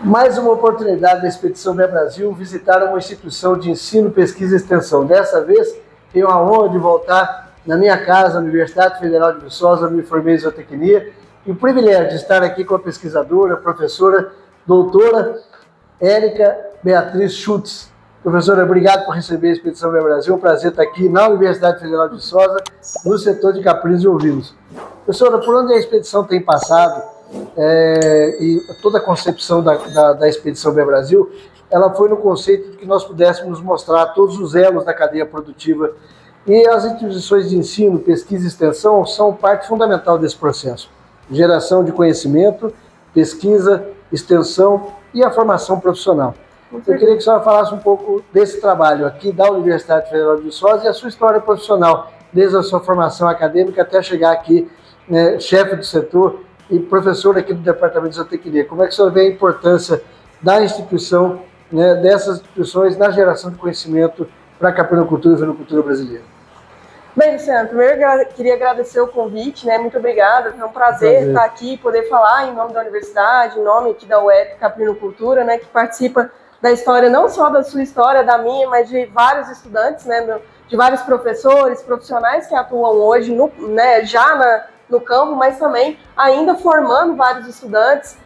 Mais uma oportunidade da Expedição Bem Brasil visitar uma instituição de ensino, pesquisa e extensão. Dessa vez, tenho a honra de voltar na minha casa, a Universidade Federal de Viçosa, me formei em zootecnia, e o privilégio de estar aqui com a pesquisadora, professora, doutora Érica Beatriz Schutz. Professora, obrigado por receber a Expedição Bem Brasil. É um prazer estar aqui na Universidade Federal de Viçosa, no setor de caprinos e ovinos. Professora, por onde a expedição tem passado, e toda a concepção da Expedição Bem Brasil, ela foi no conceito de que nós pudéssemos mostrar todos os elos da cadeia produtiva, e as instituições de ensino, pesquisa e extensão são parte fundamental desse processo. Geração de conhecimento, pesquisa, extensão e a formação profissional. Eu queria que a senhora falasse um pouco desse trabalho aqui da Universidade Federal de Viçosa e a sua história profissional, desde a sua formação acadêmica até chegar aqui, chefe do setor e professor aqui do Departamento de Zootecnia. Como é que a senhora vê a importância da instituição, dessas instituições na geração de conhecimento para a caprinocultura e ovinocultura brasileira? Bem, Luciano, primeiro eu queria agradecer o convite, muito obrigada, é um prazer estar aqui, poder falar em nome da universidade, em nome aqui da UEP Caprinocultura, que participa da história, não só da sua história, da minha, mas de vários estudantes, de vários professores, profissionais que atuam hoje já no campo, mas também ainda formando vários estudantes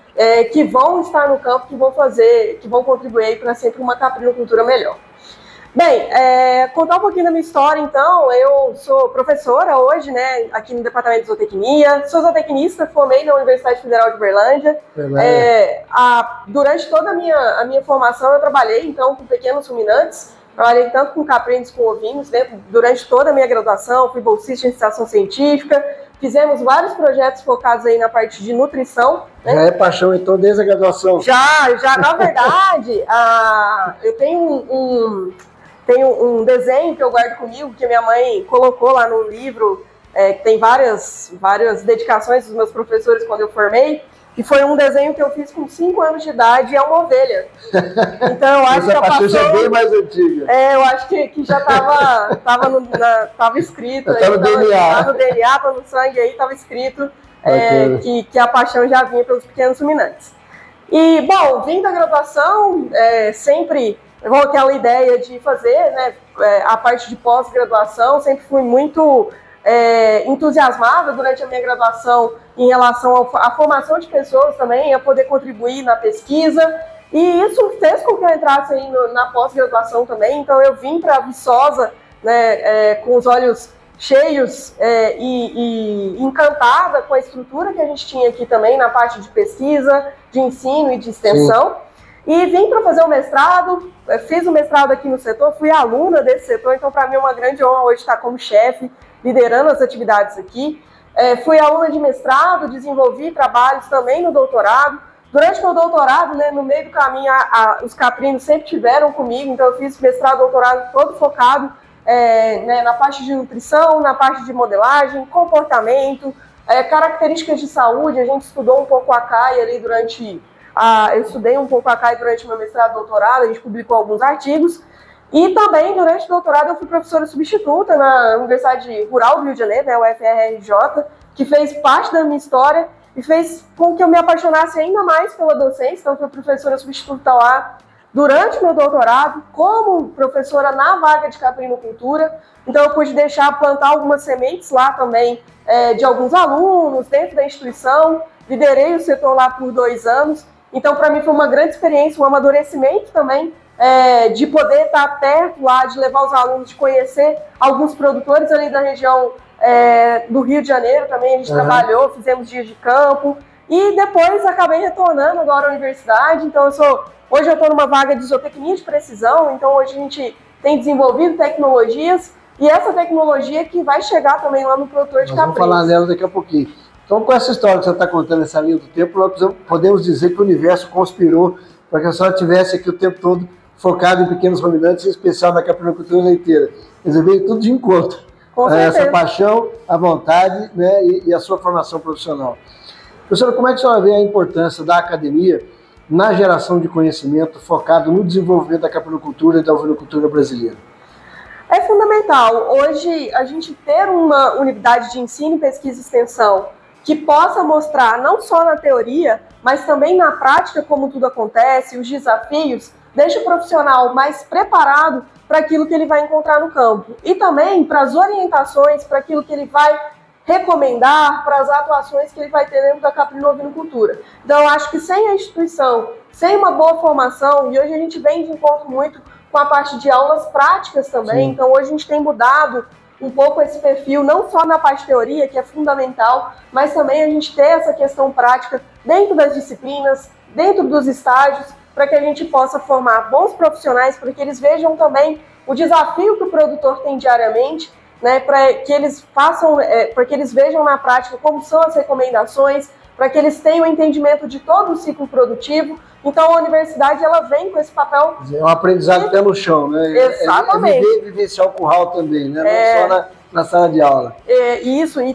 que vão estar no campo, que vão contribuir para sempre uma caprinocultura melhor. Bem, contar um pouquinho da minha história, então. Eu sou professora hoje, aqui no Departamento de Zootecnia, sou zootecnista, formei na Universidade Federal de Uberlândia. Durante toda a minha formação, eu trabalhei, então, com pequenos ruminantes, trabalhei tanto com caprinos como ovinos, durante toda a minha graduação, fui bolsista em iniciação científica, fizemos vários projetos focados aí na parte de nutrição. Já é paixão, então, desde a graduação? Já, na verdade, eu tenho um desenho que eu guardo comigo, que minha mãe colocou lá no livro, que tem várias dedicações dos meus professores quando eu formei, e foi um desenho que eu fiz com 5 anos de idade, é uma ovelha. Então, eu acho que a paixão já é bem mais antiga. Eu acho que já estava escrito. Está no DNA. Está no DNA, está no sangue aí, estava escrito que a paixão já vinha pelos pequenos ruminantes. E, bom, vim da graduação, sempre com aquela ideia de fazer a parte de pós-graduação, sempre fui muito entusiasmada durante a minha graduação em relação à formação de pessoas também, a poder contribuir na pesquisa, e isso fez com que eu entrasse aí na pós-graduação também. Então eu vim para Viçosa com os olhos cheios e encantada com a estrutura que a gente tinha aqui também na parte de pesquisa, de ensino e de extensão. Sim. E vim para fazer o mestrado, fiz o mestrado aqui no setor, fui aluna desse setor, então para mim é uma grande honra hoje estar como chefe, liderando as atividades aqui. Fui aluna de mestrado, desenvolvi trabalhos também no doutorado. Durante meu doutorado, no meio do caminho, os caprinos sempre tiveram comigo, então eu fiz mestrado, doutorado todo focado na parte de nutrição, na parte de modelagem, comportamento, características de saúde. A gente estudou um pouco a CAI ali eu estudei um pouco a CAI durante meu mestrado e doutorado, a gente publicou alguns artigos. E também, durante o doutorado, eu fui professora substituta na Universidade Rural do Rio de Janeiro, UFRJ, que fez parte da minha história e fez com que eu me apaixonasse ainda mais pela docência. Então, fui professora substituta lá durante meu doutorado, como professora na vaga de caprinocultura. Então, eu pude plantar algumas sementes lá também, de alguns alunos dentro da instituição. Liderei o setor lá por 2 anos. Então, para mim, foi uma grande experiência, um amadurecimento também, de poder estar perto lá, de levar os alunos, de conhecer alguns produtores ali da região do Rio de Janeiro também. A gente trabalhou, fizemos dias de campo, e depois acabei retornando agora à universidade. Então hoje eu estou numa vaga de zootecnia de precisão, então hoje a gente tem desenvolvido tecnologias, e essa tecnologia que vai chegar também lá no produtor de caprinos. Vamos falar nela daqui a pouquinho. Então, com essa história que você está contando, essa linha do tempo, nós podemos dizer que o universo conspirou para que a senhora estivesse aqui o tempo todo focado em pequenos ruminantes, em especial na caprinocultura leiteira. Quer dizer, veio tudo de encontro. Essa paixão, a vontade, e a sua formação profissional. Professora, como é que a senhora vê a importância da academia na geração de conhecimento focado no desenvolvimento da caprinocultura e da ovinocultura brasileira? É fundamental. Hoje, a gente ter uma unidade de ensino, pesquisa e extensão que possa mostrar, não só na teoria, mas também na prática, como tudo acontece, os desafios, deixa o profissional mais preparado para aquilo que ele vai encontrar no campo. E também para as orientações, para aquilo que ele vai recomendar, para as atuações que ele vai ter dentro da Caprino Ovinocultura. Então, eu acho que sem a instituição, sem uma boa formação, e hoje a gente vem de encontro muito com a parte de aulas práticas também, então hoje a gente tem mudado um pouco esse perfil, não só na parte de teoria, que é fundamental, mas também a gente ter essa questão prática dentro das disciplinas, dentro dos estágios, para que a gente possa formar bons profissionais, para que eles vejam também o desafio que o produtor tem diariamente, né, para que eles façam, para que eles vejam na prática como são as recomendações, para que eles tenham entendimento de todo o ciclo produtivo. Então, a universidade, ela vem com esse papel... É um aprendizado pé no chão, né? Exatamente. É vivenciar o curral também, né? Não só na sala de aula. Isso, e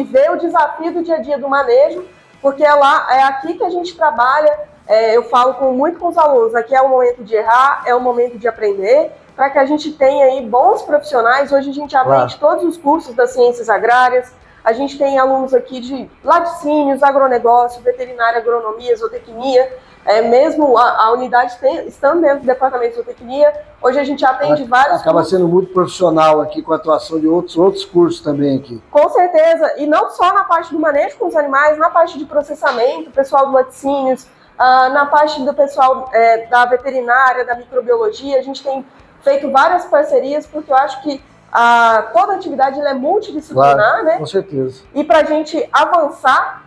ver o desafio do dia a dia do manejo, porque é aqui que a gente trabalha. Eu falo muito com os alunos, aqui é o momento de errar, é o momento de aprender, para que a gente tenha aí bons profissionais. Hoje a gente atende todos os cursos das ciências agrárias, a gente tem alunos aqui de laticínios, agronegócio, veterinária, agronomia, zootecnia, mesmo a unidade estando dentro do departamento de zootecnia, hoje a gente atende vários Acaba cursos. Sendo muito profissional aqui com a atuação de outros cursos também aqui. Com certeza, e não só na parte do manejo com os animais, na parte de processamento, pessoal do laticínios, na parte do pessoal da veterinária, da microbiologia, a gente tem feito várias parcerias, porque eu acho que toda atividade ela é multidisciplinar, né? Com certeza. E para a gente avançar,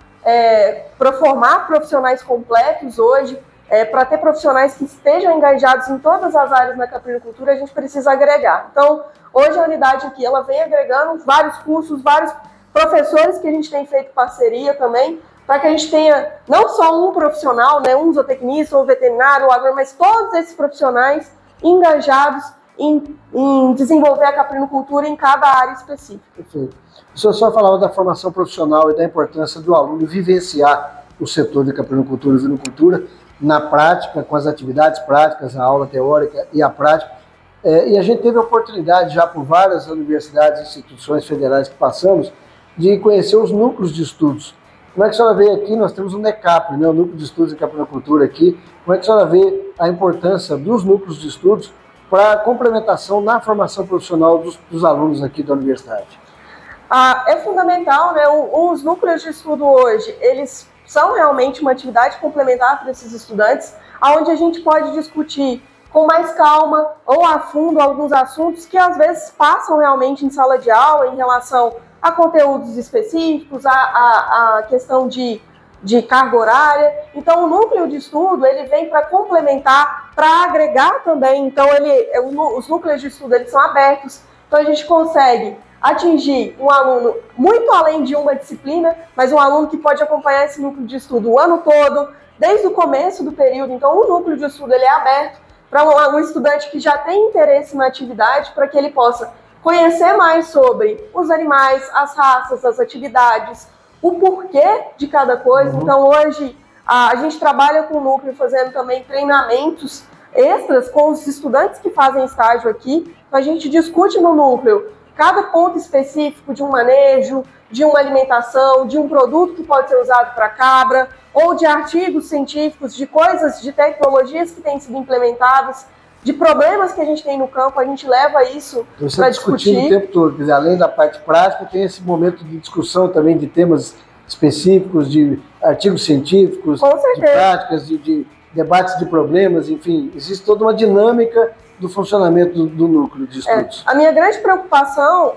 para formar profissionais completos hoje, para ter profissionais que estejam engajados em todas as áreas da caprinocultura, a gente precisa agregar. Então, hoje a unidade aqui, ela vem agregando vários cursos, vários professores que a gente tem feito parceria também, para que a gente tenha não só um profissional, né, um zootecnista, um veterinário, um agrônomo, mas todos esses profissionais engajados em desenvolver a caprinocultura em cada área específica. Perfeito. O senhor só falava da formação profissional e da importância do aluno vivenciar o setor de caprinocultura e vinocultura na prática, com as atividades práticas, a aula teórica e a prática. E a gente teve a oportunidade, já por várias universidades e instituições federais que passamos, de conhecer os núcleos de estudos. Como é que a senhora vê aqui? Nós temos o NECAP, né, o Núcleo de Estudos em Caprinocultura aqui. Como é que a senhora vê a importância dos núcleos de estudos para a complementação na formação profissional dos alunos aqui da universidade? É fundamental, né? Os núcleos de estudo hoje, eles são realmente uma atividade complementar para esses estudantes, onde a gente pode discutir com mais calma ou a fundo alguns assuntos que às vezes passam realmente em sala de aula em relação a conteúdos específicos, a questão de carga horária. Então, o núcleo de estudo, ele vem para complementar, para agregar também. Então, os núcleos de estudo, eles são abertos. Então, a gente consegue atingir um aluno muito além de uma disciplina, mas um aluno que pode acompanhar esse núcleo de estudo o ano todo, desde o começo do período. Então, o núcleo de estudo, ele é aberto para um estudante que já tem interesse na atividade, para que ele possa conhecer mais sobre os animais, as raças, as atividades, o porquê de cada coisa. Então, hoje, a gente trabalha com o núcleo fazendo também treinamentos extras com os estudantes que fazem estágio aqui. Então, a gente discute no núcleo cada ponto específico de um manejo, de uma alimentação, de um produto que pode ser usado para cabra, ou de artigos científicos, de coisas, de tecnologias que têm sido implementadas, de problemas que a gente tem no campo, a gente leva isso para discutir. O tempo todo, quer dizer, além da parte prática, tem esse momento de discussão também de temas específicos, de artigos científicos, de práticas, de debates de problemas, enfim, existe toda uma dinâmica do funcionamento do núcleo de estudos. A minha grande preocupação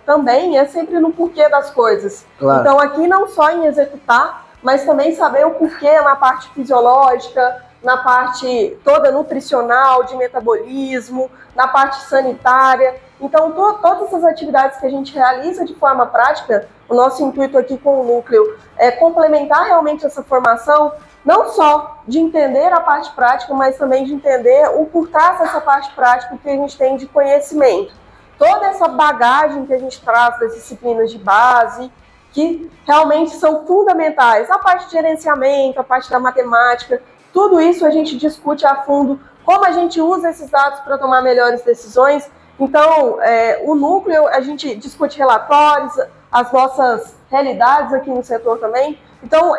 também é sempre no porquê das coisas. Claro. Então, aqui não só em executar, mas também saber o porquê na parte fisiológica, na parte toda nutricional, de metabolismo, na parte sanitária. Então, todas essas atividades que a gente realiza de forma prática, o nosso intuito aqui com o núcleo é complementar realmente essa formação, não só de entender a parte prática, mas também de entender o por trás dessa parte prática que a gente tem de conhecimento. Toda essa bagagem que a gente traz das disciplinas de base, que realmente são fundamentais, a parte de gerenciamento, a parte da matemática, tudo isso a gente discute a fundo, como a gente usa esses dados para tomar melhores decisões. Então, o núcleo, a gente discute relatórios, as nossas realidades aqui no setor também. Então,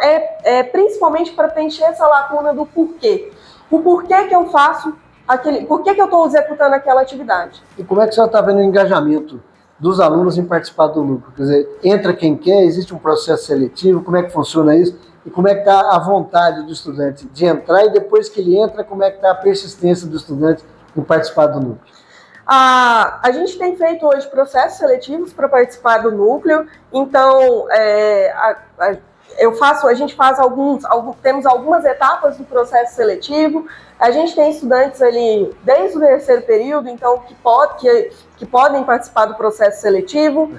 principalmente para preencher essa lacuna do porquê. O porquê que eu faço por que eu estou executando aquela atividade. E como é que você está vendo o engajamento dos alunos em participar do núcleo? Quer dizer, entra quem quer, existe um processo seletivo, como é que funciona isso? E como é que está a vontade do estudante de entrar e depois que ele entra, como é que está a persistência do estudante em participar do núcleo? A gente tem feito hoje processos seletivos para participar do núcleo, então temos algumas etapas do processo seletivo. A gente tem estudantes ali desde o terceiro período, então que podem participar do processo seletivo.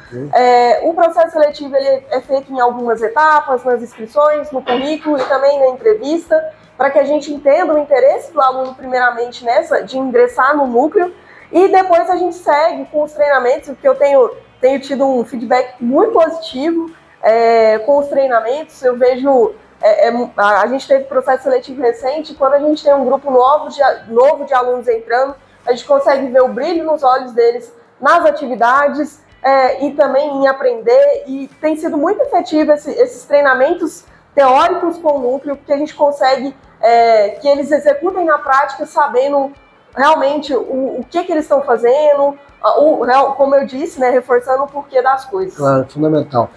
O processo seletivo ele é feito em algumas etapas, nas inscrições, no currículo e também na entrevista, para que a gente entenda o interesse do aluno primeiramente de ingressar no núcleo, e depois a gente segue com os treinamentos, porque eu tenho tido um feedback muito positivo com os treinamentos. Eu vejo, a gente teve processo seletivo recente, quando a gente tem um grupo novo de alunos entrando, a gente consegue ver o brilho nos olhos deles nas atividades e também em aprender, e tem sido muito efetivo esses treinamentos teóricos com o núcleo, porque a gente consegue que eles executem na prática, sabendo realmente o que eles estão fazendo, como eu disse, né, reforçando o porquê das coisas. Claro, fundamental.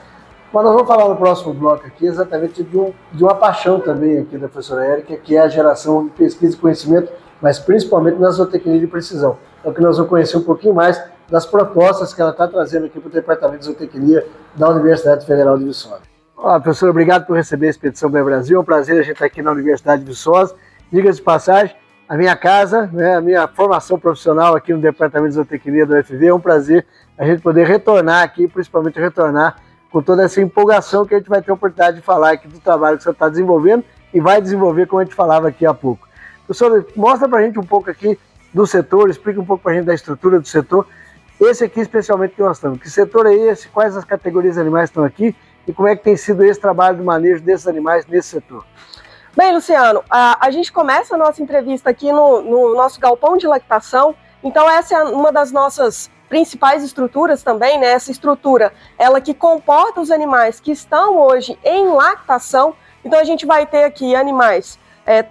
Mas nós vamos falar no próximo bloco aqui exatamente de uma paixão também aqui da professora Érica, que é a geração de pesquisa e conhecimento, mas principalmente na zootecnia de precisão. Então que nós vamos conhecer um pouquinho mais das propostas que ela está trazendo aqui para o Departamento de Zootecnia da Universidade Federal de Viçosa. Olá, professora, obrigado por receber a Expedição Bem Brasil. É um prazer a gente estar aqui na Universidade de Viçosa. Diga-se de passagem, a minha casa, né, a minha formação profissional aqui no Departamento de Zootecnia do UFV, é um prazer a gente poder retornar aqui, principalmente retornar com toda essa empolgação que a gente vai ter a oportunidade de falar aqui do trabalho que você está desenvolvendo e vai desenvolver, como a gente falava aqui há pouco. Professor, mostra para a gente um pouco aqui do setor, explica um pouco para a gente da estrutura do setor, esse aqui especialmente que nós estamos. Que setor é esse, quais as categorias de animais estão aqui e como é que tem sido esse trabalho de manejo desses animais nesse setor? Bem, Luciano, a gente começa a nossa entrevista aqui no nosso galpão de lactação. Então essa é uma das nossas principais estruturas também, né? Essa estrutura, ela que comporta os animais que estão hoje em lactação. Então a gente vai ter aqui animais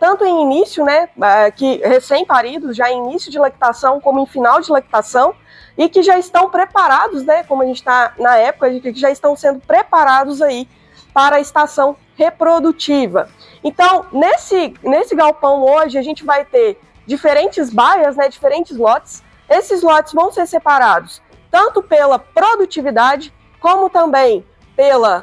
tanto em início, né, que recém-paridos, já em início de lactação, como em final de lactação, e que já estão preparados, né, como a gente está na época, que já estão sendo preparados aí para a estação reprodutiva. Então, nesse galpão hoje, a gente vai ter diferentes baias, né, diferentes lotes. Esses lotes vão ser separados tanto pela produtividade, como também pela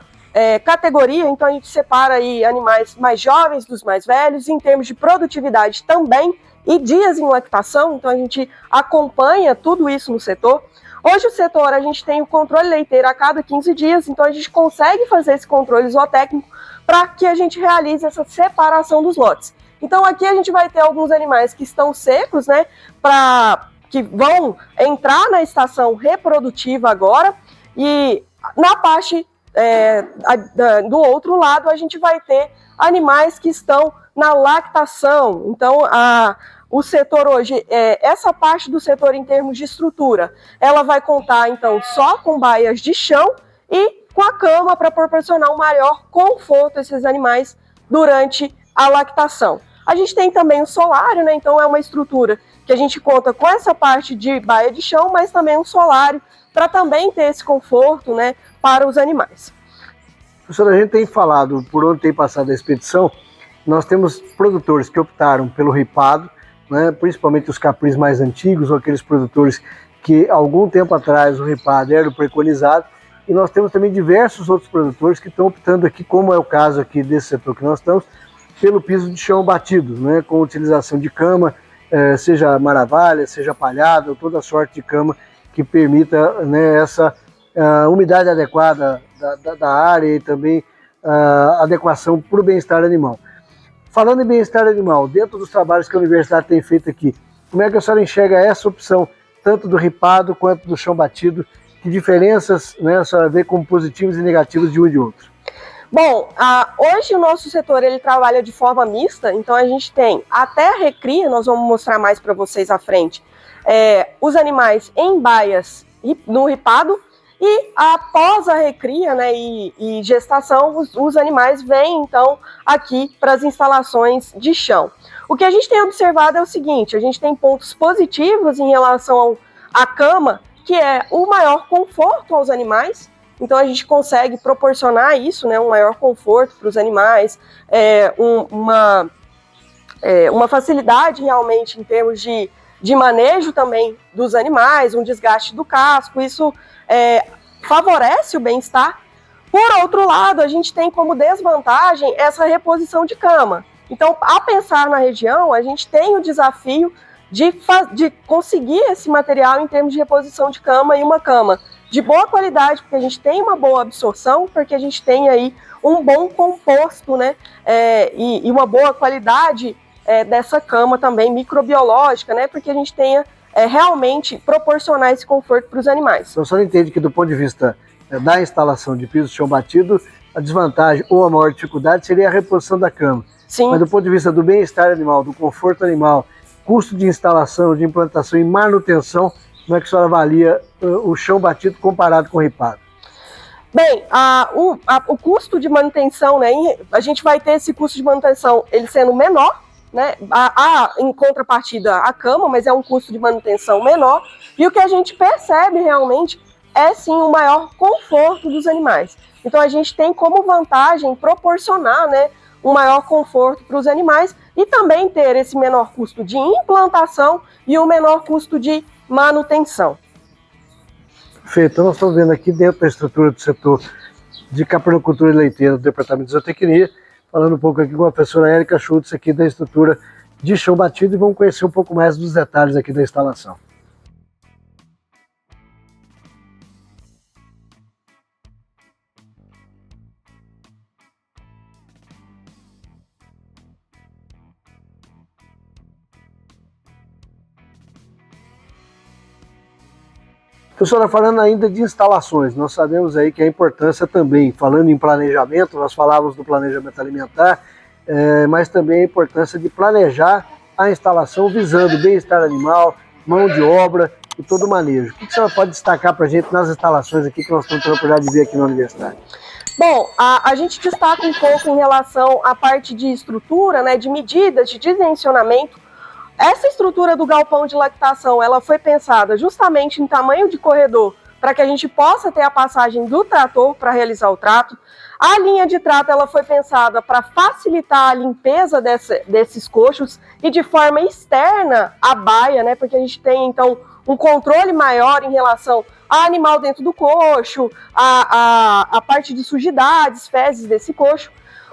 categoria. Então, a gente separa aí animais mais jovens dos mais velhos, em termos de produtividade também, e dias em lactação. Então, a gente acompanha tudo isso no setor. Hoje, o setor, a gente tem o controle leiteiro a cada 15 dias, então a gente consegue fazer esse controle zootécnico para que a gente realize essa separação dos lotes. Então, aqui a gente vai ter alguns animais que estão secos, né, que vão entrar na estação reprodutiva agora, e na parte do outro lado a gente vai ter animais que estão na lactação. Então, o setor hoje, essa parte do setor em termos de estrutura, ela vai contar então só com baias de chão e com a cama para proporcionar um maior conforto a esses animais durante a lactação. A gente tem também o solário, né? Então é uma estrutura que a gente conta com essa parte de baia de chão, mas também um solário para também ter esse conforto, né, para os animais. Professora, a gente tem falado, por onde tem passado a expedição, nós temos produtores que optaram pelo ripado, né, principalmente os capris mais antigos, ou aqueles produtores que algum tempo atrás o ripado era o preconizado, e nós temos também diversos outros produtores que estão optando aqui, como é o caso aqui desse setor que nós estamos, pelo piso de chão batido, né, com utilização de cama, seja maravalha, seja palhada, ou toda sorte de cama que permita, né, essa umidade adequada da área e também adequação para o bem-estar animal. Falando em bem-estar animal, dentro dos trabalhos que a universidade tem feito aqui, como é que a senhora enxerga essa opção, tanto do ripado quanto do chão batido? Que diferenças, né, a senhora vê como positivos e negativos de um e de outro? Bom, hoje o nosso setor ele trabalha de forma mista, então a gente tem até a recria, nós vamos mostrar mais para vocês à frente, os animais em baias no ripado, E após a recria, né, e gestação, os animais vêm, então, aqui para as instalações de chão. O que a gente tem observado é o seguinte, a gente tem pontos positivos em relação à cama, que é o maior conforto aos animais. Então, a gente consegue proporcionar isso, né, um maior conforto para os animais, uma facilidade realmente em termos de manejo também dos animais, um desgaste do casco, isso favorece o bem-estar. Por outro lado, a gente tem como desvantagem essa reposição de cama. Então, a pensar na região, a gente tem o desafio de conseguir esse material em termos de reposição de cama, e uma cama de boa qualidade, porque a gente tem uma boa absorção, porque a gente tem aí um bom composto, né, e uma boa qualidade dessa cama também microbiológica, né, porque a gente tenha realmente proporcionar esse conforto para os animais. Então, a senhora entende que do ponto de vista da instalação de piso de chão batido, a desvantagem ou a maior dificuldade seria a reposição da cama. Sim. Mas do ponto de vista do bem-estar animal, do conforto animal, custo de instalação, de implantação e manutenção, como é que a senhora avalia o chão batido comparado com o ripado? Bem, o custo de manutenção, né, a gente vai ter esse custo de manutenção ele sendo menor, né, em contrapartida à cama, mas é um custo de manutenção menor, e o que a gente percebe realmente é sim o maior conforto dos animais. Então a gente tem como vantagem proporcionar, né, um maior conforto para os animais e também ter esse menor custo de implantação e um menor custo de manutenção. Perfeito. Então nós estamos vendo aqui dentro da estrutura do setor de caprinocultura e leiteira do Departamento de Zootecnia, falando um pouco aqui com a professora Érica Schultz aqui da estrutura de chão batido, e vamos conhecer um pouco mais dos detalhes aqui da instalação. Professora, falando ainda de instalações, nós sabemos aí que a importância também, falando em planejamento, nós falávamos do planejamento alimentar, mas também a importância de planejar a instalação visando bem-estar animal, mão de obra e todo o manejo. O que a senhora pode destacar para a gente nas instalações aqui que nós estamos tendo a oportunidade de ver aqui na universidade? Bom, a gente destaca um pouco em relação à parte de estrutura, né, de medidas, de dimensionamento. Essa estrutura do galpão de lactação, ela foi pensada justamente em tamanho de corredor, para que a gente possa ter a passagem do trator para realizar o trato. A linha de trato, ela foi pensada para facilitar a limpeza desses coxos e de forma externa à baia, né, porque a gente tem, então, um controle maior em relação ao animal dentro do coxo, a parte de sujidades, fezes desse coxo.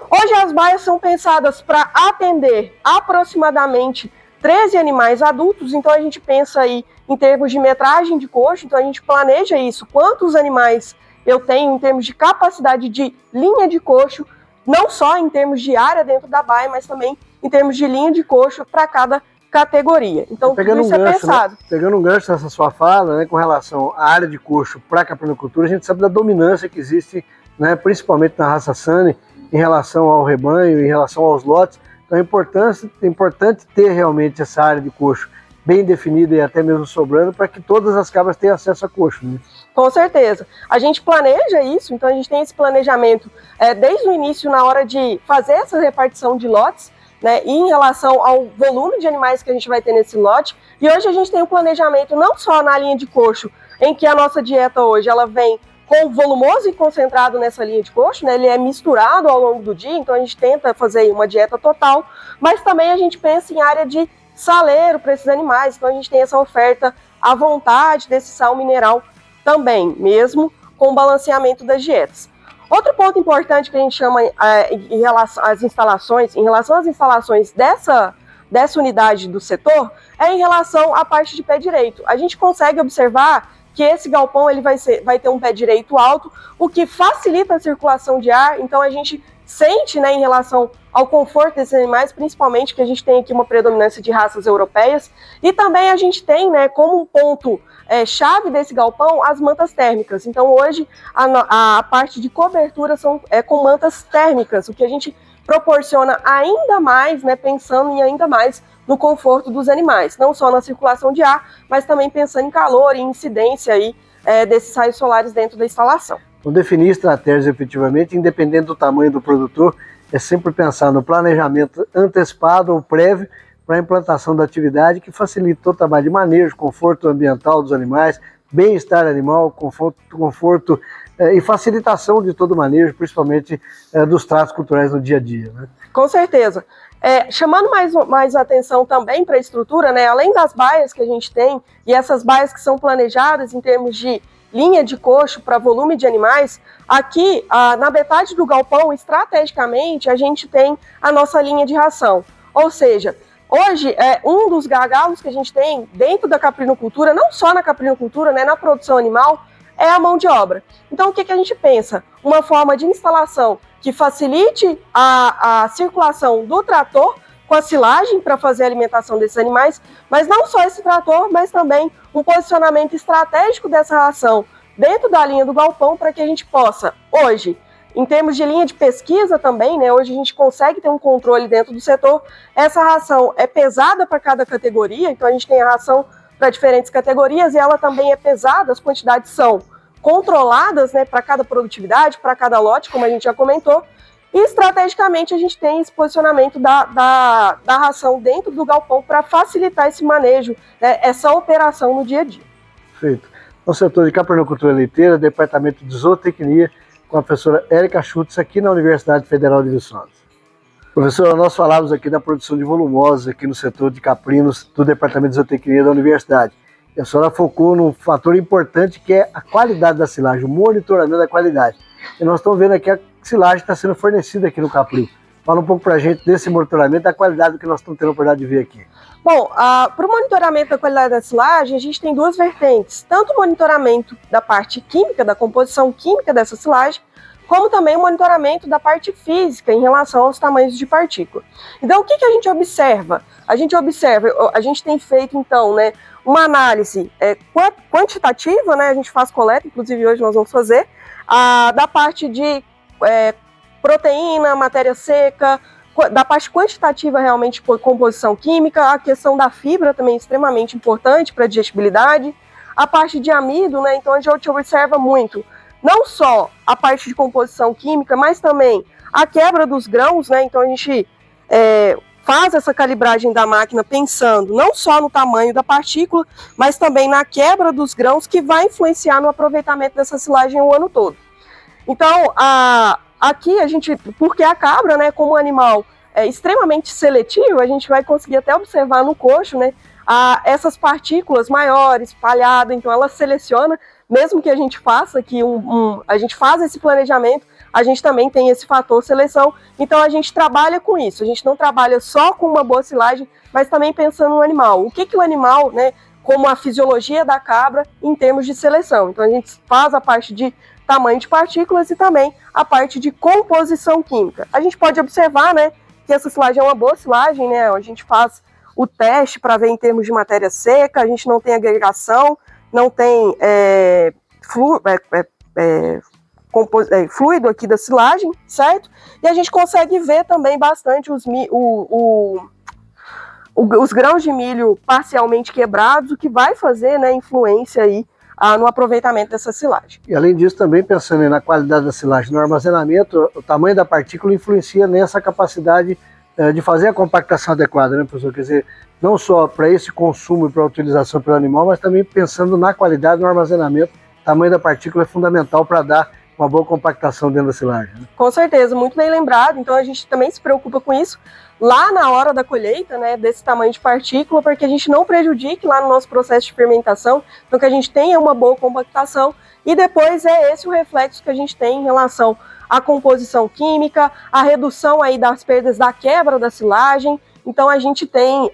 Hoje as baias são pensadas para atender aproximadamente 13 animais adultos, então a gente pensa aí em termos de metragem de coxo, então a gente planeja isso, quantos animais eu tenho em termos de capacidade de linha de coxo, não só em termos de área dentro da baia, mas também em termos de linha de coxo para cada categoria. Então tudo isso é pensado. Né? Pegando um gancho nessa sua fala, né, com relação à área de coxo para a caprinocultura, a gente sabe da dominância que existe, né, principalmente na raça Sane, em relação ao rebanho, em relação aos lotes. Então é importante ter realmente essa área de coxo bem definida e até mesmo sobrando para que todas as cabras tenham acesso a coxo, né? Com certeza. A gente planeja isso, então a gente tem esse planejamento desde o início na hora de fazer essa repartição de lotes, né, e em relação ao volume de animais que a gente vai ter nesse lote. E hoje a gente tem um planejamento não só na linha de coxo, em que a nossa dieta hoje ela vem com volumoso e concentrado nessa linha de coxo, né? Ele é misturado ao longo do dia, então a gente tenta fazer uma dieta total, mas também a gente pensa em área de saleiro para esses animais, então a gente tem essa oferta à vontade desse sal mineral também, mesmo com o balanceamento das dietas. Outro ponto importante que a gente chama em relação às instalações, dessa unidade do setor, é em relação à parte de pé direito. A gente consegue observar que esse galpão ele vai ter um pé direito alto, o que facilita a circulação de ar, então a gente sente, né, em relação ao conforto desses animais, principalmente que a gente tem aqui uma predominância de raças europeias, e também a gente tem, né, como um ponto chave desse galpão, as mantas térmicas. Então hoje a parte de cobertura é com mantas térmicas, o que a gente proporciona ainda mais, né, pensando em ainda mais no conforto dos animais, não só na circulação de ar, mas também pensando em calor e incidência aí desses raios solares dentro da instalação. Então, definir estratégias efetivamente, independente do tamanho do produtor, é sempre pensar no planejamento antecipado ou prévio para a implantação da atividade que facilita o trabalho de manejo, conforto ambiental dos animais, bem-estar animal, conforto e facilitação de todo o manejo, principalmente dos tratos culturais no dia a dia, né? Com certeza. Chamando mais atenção também para a estrutura, né, além das baias que a gente tem, e essas baias que são planejadas em termos de linha de coxo para volume de animais, aqui na metade do galpão, estrategicamente, a gente tem a nossa linha de ração. Ou seja, hoje, um dos gargalos que a gente tem dentro da caprinocultura, não só na caprinocultura, né, na produção animal, é a mão de obra. Então, o que a gente pensa? Uma forma de instalação que facilite a circulação do trator com a silagem para fazer a alimentação desses animais, mas não só esse trator, mas também um posicionamento estratégico dessa ração dentro da linha do galpão para que a gente possa, hoje, em termos de linha de pesquisa também, né, hoje a gente consegue ter um controle dentro do setor. Essa ração é pesada para cada categoria, então a gente tem a ração para diferentes categorias e ela também é pesada, as quantidades são controladas, né, para cada produtividade, para cada lote, como a gente já comentou, e estrategicamente a gente tem esse posicionamento da ração dentro do galpão para facilitar esse manejo, né, essa operação no dia a dia. Perfeito. No setor de caprinocultura leiteira, departamento de zootecnia, com a professora Érica Schutz, aqui na Universidade Federal de Viçosa. Professora, nós falamos aqui da produção de volumosos aqui no setor de caprinos do departamento de zootecnia da universidade. E a senhora focou num fator importante que é a qualidade da silagem, o monitoramento da qualidade. E nós estamos vendo aqui a silagem está sendo fornecida aqui no Capri. Fala um pouco para a gente desse monitoramento, da qualidade que nós estamos tendo a oportunidade de ver aqui. Bom, para o monitoramento da qualidade da silagem, a gente tem duas vertentes. Tanto o monitoramento da parte química, da composição química dessa silagem, como também o monitoramento da parte física em relação aos tamanhos de partícula. Então, o que a gente observa? A gente tem feito, então, né, uma análise quantitativa, né, a gente faz coleta, inclusive hoje nós vamos fazer, da parte de proteína, matéria seca, da parte quantitativa realmente por composição química, a questão da fibra também é extremamente importante para a digestibilidade, a parte de amido, né, então a gente observa muito, não só a parte de composição química, mas também a quebra dos grãos, né, então a gente faz essa calibragem da máquina pensando não só no tamanho da partícula, mas também na quebra dos grãos que vai influenciar no aproveitamento dessa silagem o ano todo. Então, aqui a gente, porque a cabra, né, como um animal extremamente seletivo, a gente vai conseguir até observar no coxo, né, essas partículas maiores, palhadas, então ela seleciona, mesmo que a gente faça aqui a gente faz esse planejamento, a gente também tem esse fator seleção, então a gente trabalha com isso, a gente não trabalha só com uma boa silagem, mas também pensando no animal. O que o animal, né, como a fisiologia da cabra em termos de seleção. Então a gente faz a parte de tamanho de partículas e também a parte de composição química. A gente pode observar, né, que essa silagem é uma boa silagem, né, a gente faz o teste para ver em termos de matéria seca, a gente não tem agregação, não tem fluido aqui da silagem, certo? E a gente consegue ver também bastante os grãos de milho parcialmente quebrados, o que vai fazer, né, influência aí no aproveitamento dessa silagem. E além disso, também pensando na qualidade da silagem, no armazenamento, o tamanho da partícula influencia nessa capacidade de fazer a compactação adequada, né, professor? Quer dizer, não só para esse consumo e para a utilização pelo animal, mas também pensando na qualidade no armazenamento, o tamanho da partícula é fundamental para dar uma boa compactação dentro da silagem, né? Com certeza, muito bem lembrado, então a gente também se preocupa com isso lá na hora da colheita, né, desse tamanho de partícula, para que a gente não prejudique lá no nosso processo de fermentação, então que a gente tenha uma boa compactação, e depois é esse o reflexo que a gente tem em relação à composição química, a redução aí das perdas da quebra da silagem, então a gente tem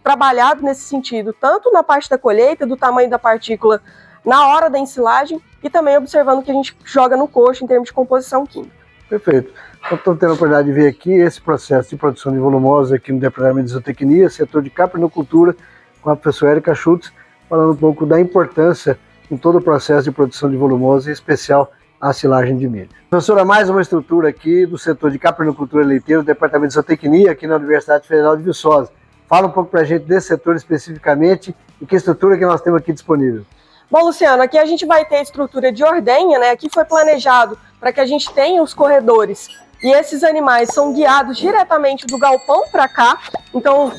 trabalhado nesse sentido, tanto na parte da colheita, do tamanho da partícula na hora da ensilagem, e também observando o que a gente joga no coxo em termos de composição química. Perfeito. Então, estamos tendo a oportunidade de ver aqui esse processo de produção de volumosos aqui no departamento de zootecnia, setor de caprinocultura, com a professora Érica Schutz, falando um pouco da importância em todo o processo de produção de volumosos, em especial a silagem de milho. Professora, mais uma estrutura aqui do setor de caprinocultura leiteira, do departamento de zootecnia, aqui na Universidade Federal de Viçosa. Fala um pouco para a gente desse setor especificamente e que estrutura que nós temos aqui disponível. Bom, Luciano, aqui a gente vai ter a estrutura de ordenha, né? Aqui foi planejado para que a gente tenha os corredores e esses animais são guiados diretamente do galpão para cá. Então,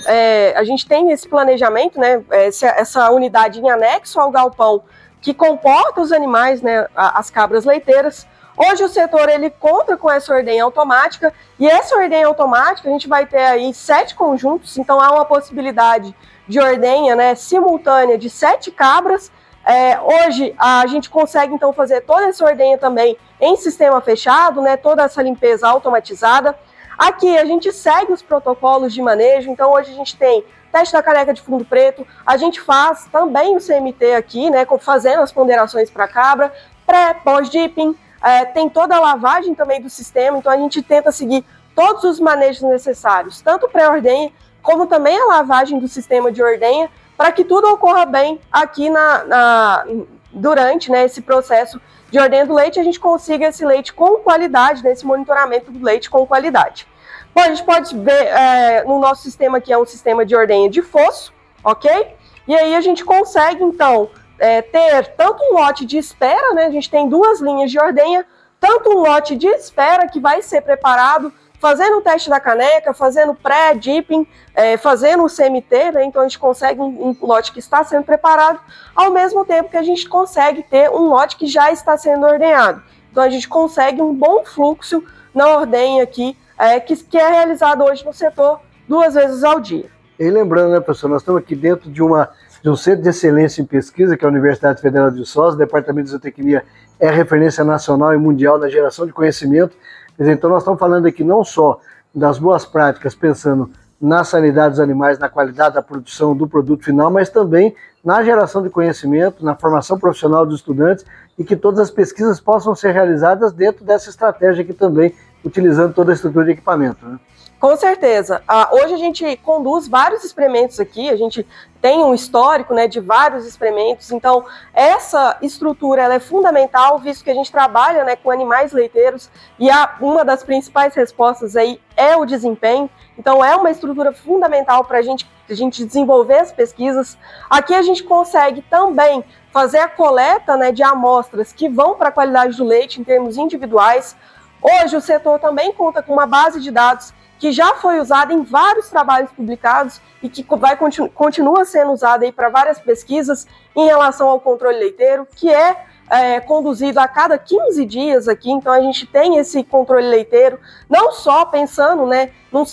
a gente tem esse planejamento, né? Essa unidade em anexo ao galpão que comporta os animais, né? As cabras leiteiras. Hoje o setor ele conta com essa ordenha automática e essa ordenha automática a gente vai ter aí 7 conjuntos. Então, há uma possibilidade de ordenha, né, simultânea de 7 cabras. Hoje a gente consegue então fazer toda essa ordenha também em sistema fechado, né, toda essa limpeza automatizada. Aqui a gente segue os protocolos de manejo, então hoje a gente tem teste da caneca de fundo preto, a gente faz também o CMT aqui, né, fazendo as ponderações para cabra, pré, pós-dipping, tem toda a lavagem também do sistema, então a gente tenta seguir todos os manejos necessários, tanto pré-ordenha como também a lavagem do sistema de ordenha, para que tudo ocorra bem aqui durante, né, esse processo de ordenha do leite, a gente consiga esse leite com qualidade, né, esse monitoramento do leite com qualidade. Bom, a gente pode ver no nosso sistema aqui é um sistema de ordenha de fosso, ok? E aí a gente consegue, então, ter tanto um lote de espera, né, a gente tem 2 linhas de ordenha, tanto um lote de espera que vai ser preparado fazendo o teste da caneca, fazendo pré-dipping, fazendo o CMT, né? Então a gente consegue um lote que está sendo preparado, ao mesmo tempo que a gente consegue ter um lote que já está sendo ordenhado. Então a gente consegue um bom fluxo na ordenha aqui, que é realizado hoje no setor 2 vezes ao dia. E lembrando, né, professor, nós estamos aqui dentro de um centro de excelência em pesquisa, que é a Universidade Federal de Viçosa, o Departamento de Zootecnia é referência nacional e mundial na geração de conhecimento. Então nós estamos falando aqui não só das boas práticas, pensando na sanidade dos animais, na qualidade da produção do produto final, mas também na geração de conhecimento, na formação profissional dos estudantes e que todas as pesquisas possam ser realizadas dentro dessa estratégia aqui também, utilizando toda a estrutura de equipamento, né? Com certeza. Hoje a gente conduz vários experimentos aqui, a gente tem um histórico, né, de vários experimentos, então essa estrutura ela é fundamental, visto que a gente trabalha, né, com animais leiteiros e uma das principais respostas aí é o desempenho, então é uma estrutura fundamental para a gente desenvolver as pesquisas. Aqui a gente consegue também fazer a coleta, né, de amostras que vão para a qualidade do leite em termos individuais. Hoje o setor também conta com uma base de dados que já foi usada em vários trabalhos publicados e que continua sendo usada aí para várias pesquisas em relação ao controle leiteiro, que é conduzido a cada 15 dias aqui. Então a gente tem esse controle leiteiro, não só pensando, né,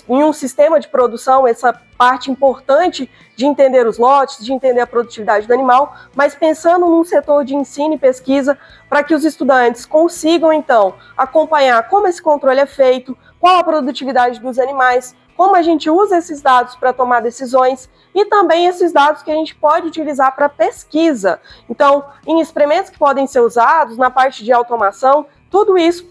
em um sistema de produção, essa parte importante de entender os lotes, de entender a produtividade do animal, mas pensando num setor de ensino e pesquisa para que os estudantes consigam, então, acompanhar como esse controle é feito, qual a produtividade dos animais, como a gente usa esses dados para tomar decisões e também esses dados que a gente pode utilizar para pesquisa. Então, em experimentos que podem ser usados, na parte de automação, tudo isso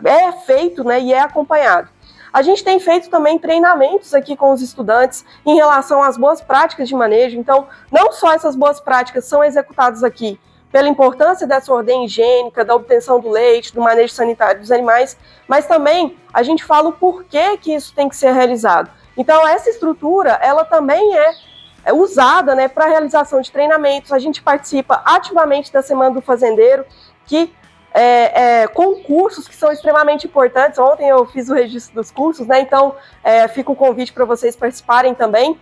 é feito, né, e é acompanhado. A gente tem feito também treinamentos aqui com os estudantes em relação às boas práticas de manejo. Então, não só essas boas práticas são executadas aqui pela importância dessa ordem higiênica, da obtenção do leite, do manejo sanitário dos animais, mas também a gente fala o porquê que isso tem que ser realizado. Então, essa estrutura, ela também é usada, né, para a realização de treinamentos. A gente participa ativamente da Semana do Fazendeiro, que com cursos que são extremamente importantes. Ontem eu fiz o registro dos cursos, né? Então fica o convite para vocês participarem também.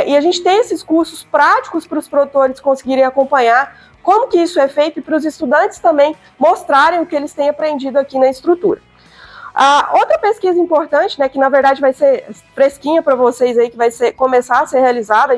E a gente tem esses cursos práticos para os produtores conseguirem acompanhar como que isso é feito e para os estudantes também mostrarem o que eles têm aprendido aqui na estrutura. Outra pesquisa importante, né, que na verdade vai ser fresquinha para vocês aí, que vai começar a ser realizada,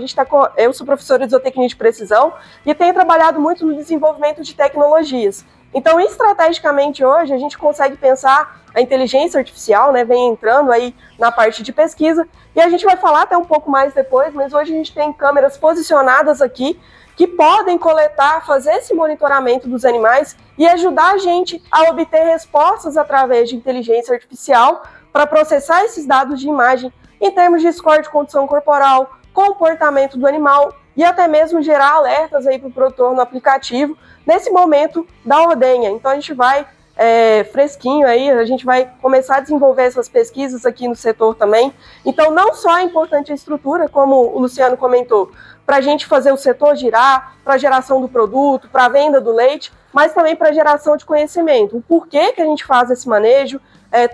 eu sou professora de zootecnia de precisão e tenho trabalhado muito no desenvolvimento de tecnologias. Então, estrategicamente hoje, a gente consegue pensar a inteligência artificial, né, vem entrando aí na parte de pesquisa, e a gente vai falar até um pouco mais depois, mas hoje a gente tem câmeras posicionadas aqui que podem coletar, fazer esse monitoramento dos animais e ajudar a gente a obter respostas através de inteligência artificial para processar esses dados de imagem em termos de score de condição corporal, comportamento do animal e até mesmo gerar alertas aí para o produtor no aplicativo nesse momento da ordenha. Então a gente vai fresquinho aí, a gente vai começar a desenvolver essas pesquisas aqui no setor também. Então, não só é importante a estrutura, como o Luciano comentou, para a gente fazer o setor girar, para a geração do produto, para a venda do leite, mas também para a geração de conhecimento. O porquê que a gente faz esse manejo,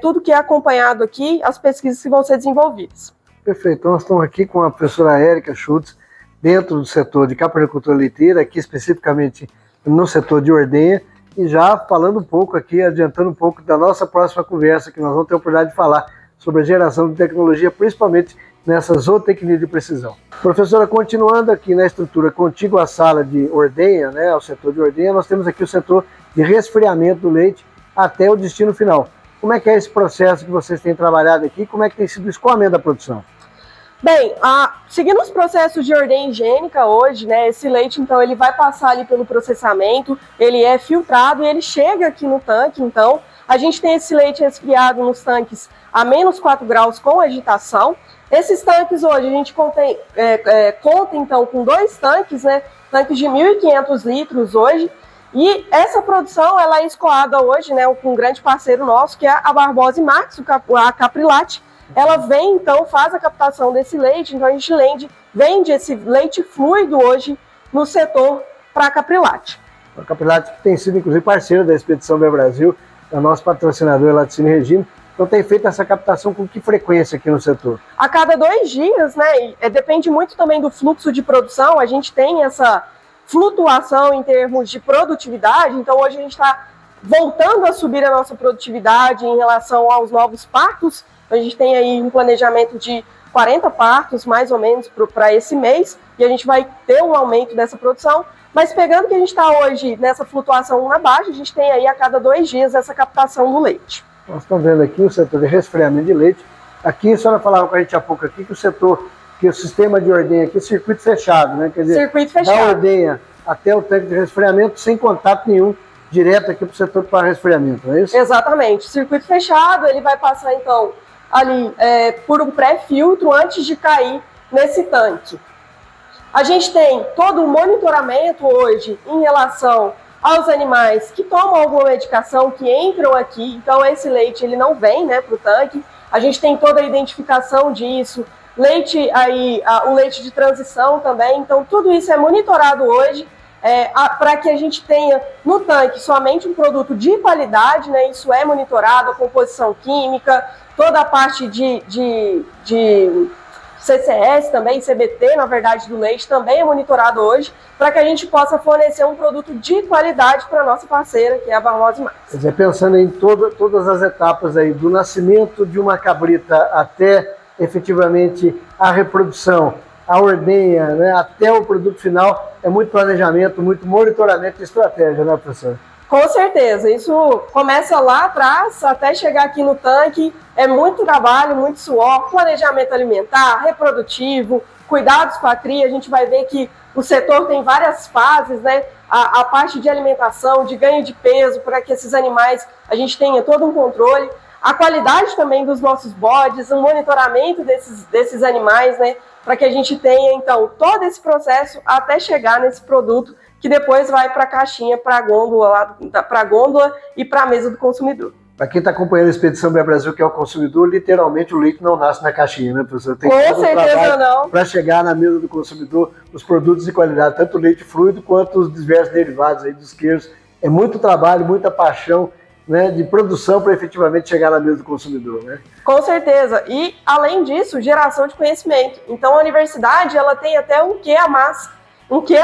tudo que é acompanhado aqui, as pesquisas que vão ser desenvolvidas. Perfeito. Então, nós estamos aqui com a professora Érica Schultz, dentro do setor de capericultura leiteira, aqui especificamente no setor de ordenha, e já falando um pouco aqui, adiantando um pouco da nossa próxima conversa, que nós vamos ter a oportunidade de falar sobre a geração de tecnologia, principalmente nessa zootecnia de precisão. Professora, continuando aqui na estrutura contígua à sala de ordenha, né, ao setor de ordenha, nós temos aqui o setor de resfriamento do leite até o destino final. Como é que é esse processo que vocês têm trabalhado aqui? Como é que tem sido o escoamento da produção? Bem, seguindo os processos de ordenha higiênica hoje, né, esse leite, então, ele vai passar ali pelo processamento, ele é filtrado e ele chega aqui no tanque, então, a gente tem esse leite resfriado nos tanques a menos 4 graus com agitação. Esses tanques hoje, a gente conta então, com 2 tanques, né, tanques de 1.500 litros hoje, e essa produção, ela é escoada hoje, né, com um grande parceiro nosso, que é a Barbosa e Max, a Caprilate. Ela vem, então, faz a captação desse leite, então a gente vende esse leite fluido hoje no setor para a Caprilate. A Caprilate que tem sido, inclusive, parceira da Expedição Bem Brasil, é o nosso patrocinador Laticínio Regime, então tem feito essa captação com que frequência aqui no setor? A cada 2 dias, né, depende muito também do fluxo de produção, a gente tem essa flutuação em termos de produtividade, então hoje a gente está voltando a subir a nossa produtividade em relação aos novos partos. A gente tem aí um planejamento de 40 partos, mais ou menos, para esse mês, e a gente vai ter um aumento dessa produção. Mas pegando que a gente está hoje nessa flutuação na baixa, a gente tem aí a cada 2 dias essa captação do leite. Nós estamos vendo aqui o setor de resfriamento de leite. Aqui, a senhora falava com a gente há pouco aqui que o sistema de ordenha aqui é circuito fechado, né? Quer dizer, circuito fechado. Da ordenha até o tanque de resfriamento, sem contato nenhum, direto aqui para o setor para resfriamento, não é isso? Exatamente. Circuito fechado, ele vai passar, então, ali por um pré-filtro antes de cair nesse tanque. A gente tem todo o monitoramento hoje em relação aos animais que tomam alguma medicação, que entram aqui, então esse leite ele não vem, né, para o tanque. A gente tem toda a identificação disso, leite aí, o leite de transição também, então tudo isso é monitorado hoje para que a gente tenha no tanque somente um produto de qualidade, né, isso é monitorado, a composição química, toda a parte de CCS também, CBT, na verdade, do leite, também é monitorado hoje, para que a gente possa fornecer um produto de qualidade para a nossa parceira, que é a Barbosa e Max. Quer dizer, pensando em todas as etapas aí, do nascimento de uma cabrita até, efetivamente, a reprodução, a ordenha, né, até o produto final, é muito planejamento, muito monitoramento e estratégia, né, professor? Com certeza, isso começa lá atrás, até chegar aqui no tanque, é muito trabalho, muito suor, planejamento alimentar, reprodutivo, cuidados com a cria, a gente vai ver que o setor tem várias fases, né? A parte de alimentação, de ganho de peso, para que esses animais, a gente tenha todo um controle, a qualidade também dos nossos bodes, o monitoramento desses animais, né? Para que a gente tenha, então, todo esse processo até chegar nesse produto que depois vai para a caixinha, para a gôndola e para a mesa do consumidor. Para quem está acompanhando a Expedição Bem Brasil, que é o consumidor, literalmente o leite não nasce na caixinha, né, professor? Tem com certeza não. Para chegar na mesa do consumidor, os produtos de qualidade, tanto o leite fluido quanto os diversos derivados aí dos queijos. É muito trabalho, muita paixão, né, de produção para efetivamente chegar na mesa do consumidor, né? Com certeza. E, além disso, geração de conhecimento. Então, a universidade ela tem até um quê a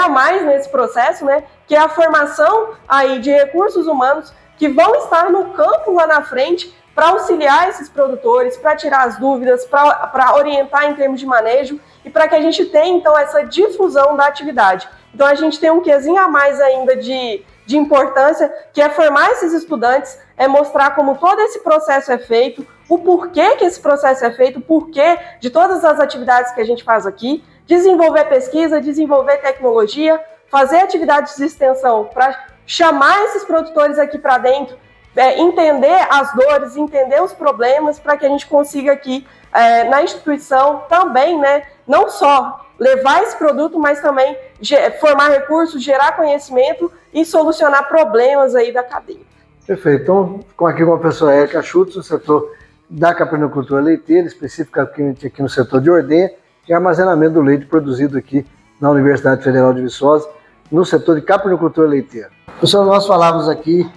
mais nesse processo, né? Que é a formação aí de recursos humanos que vão estar no campo lá na frente para auxiliar esses produtores, para tirar as dúvidas, para orientar em termos de manejo e para que a gente tenha, então, essa difusão da atividade. Então, a gente tem um quezinho a mais ainda de importância, que é formar esses estudantes, é mostrar como todo esse processo é feito, o porquê que esse processo é feito, o porquê de todas as atividades que a gente faz aqui, desenvolver pesquisa, desenvolver tecnologia, fazer atividades de extensão para chamar esses produtores aqui para dentro, entender as dores, entender os problemas, para que a gente consiga aqui, na instituição, também, né, não só levar esse produto, mas também formar recursos, gerar conhecimento e solucionar problemas aí da cadeia. Perfeito. Então, aqui com a professora Érica Schutz, no setor da caprinocultura leiteira, especificamente aqui no setor de ordenha e armazenamento do leite produzido aqui na Universidade Federal de Viçosa, no setor de caprinocultura leiteira. Professor, nós falávamos aqui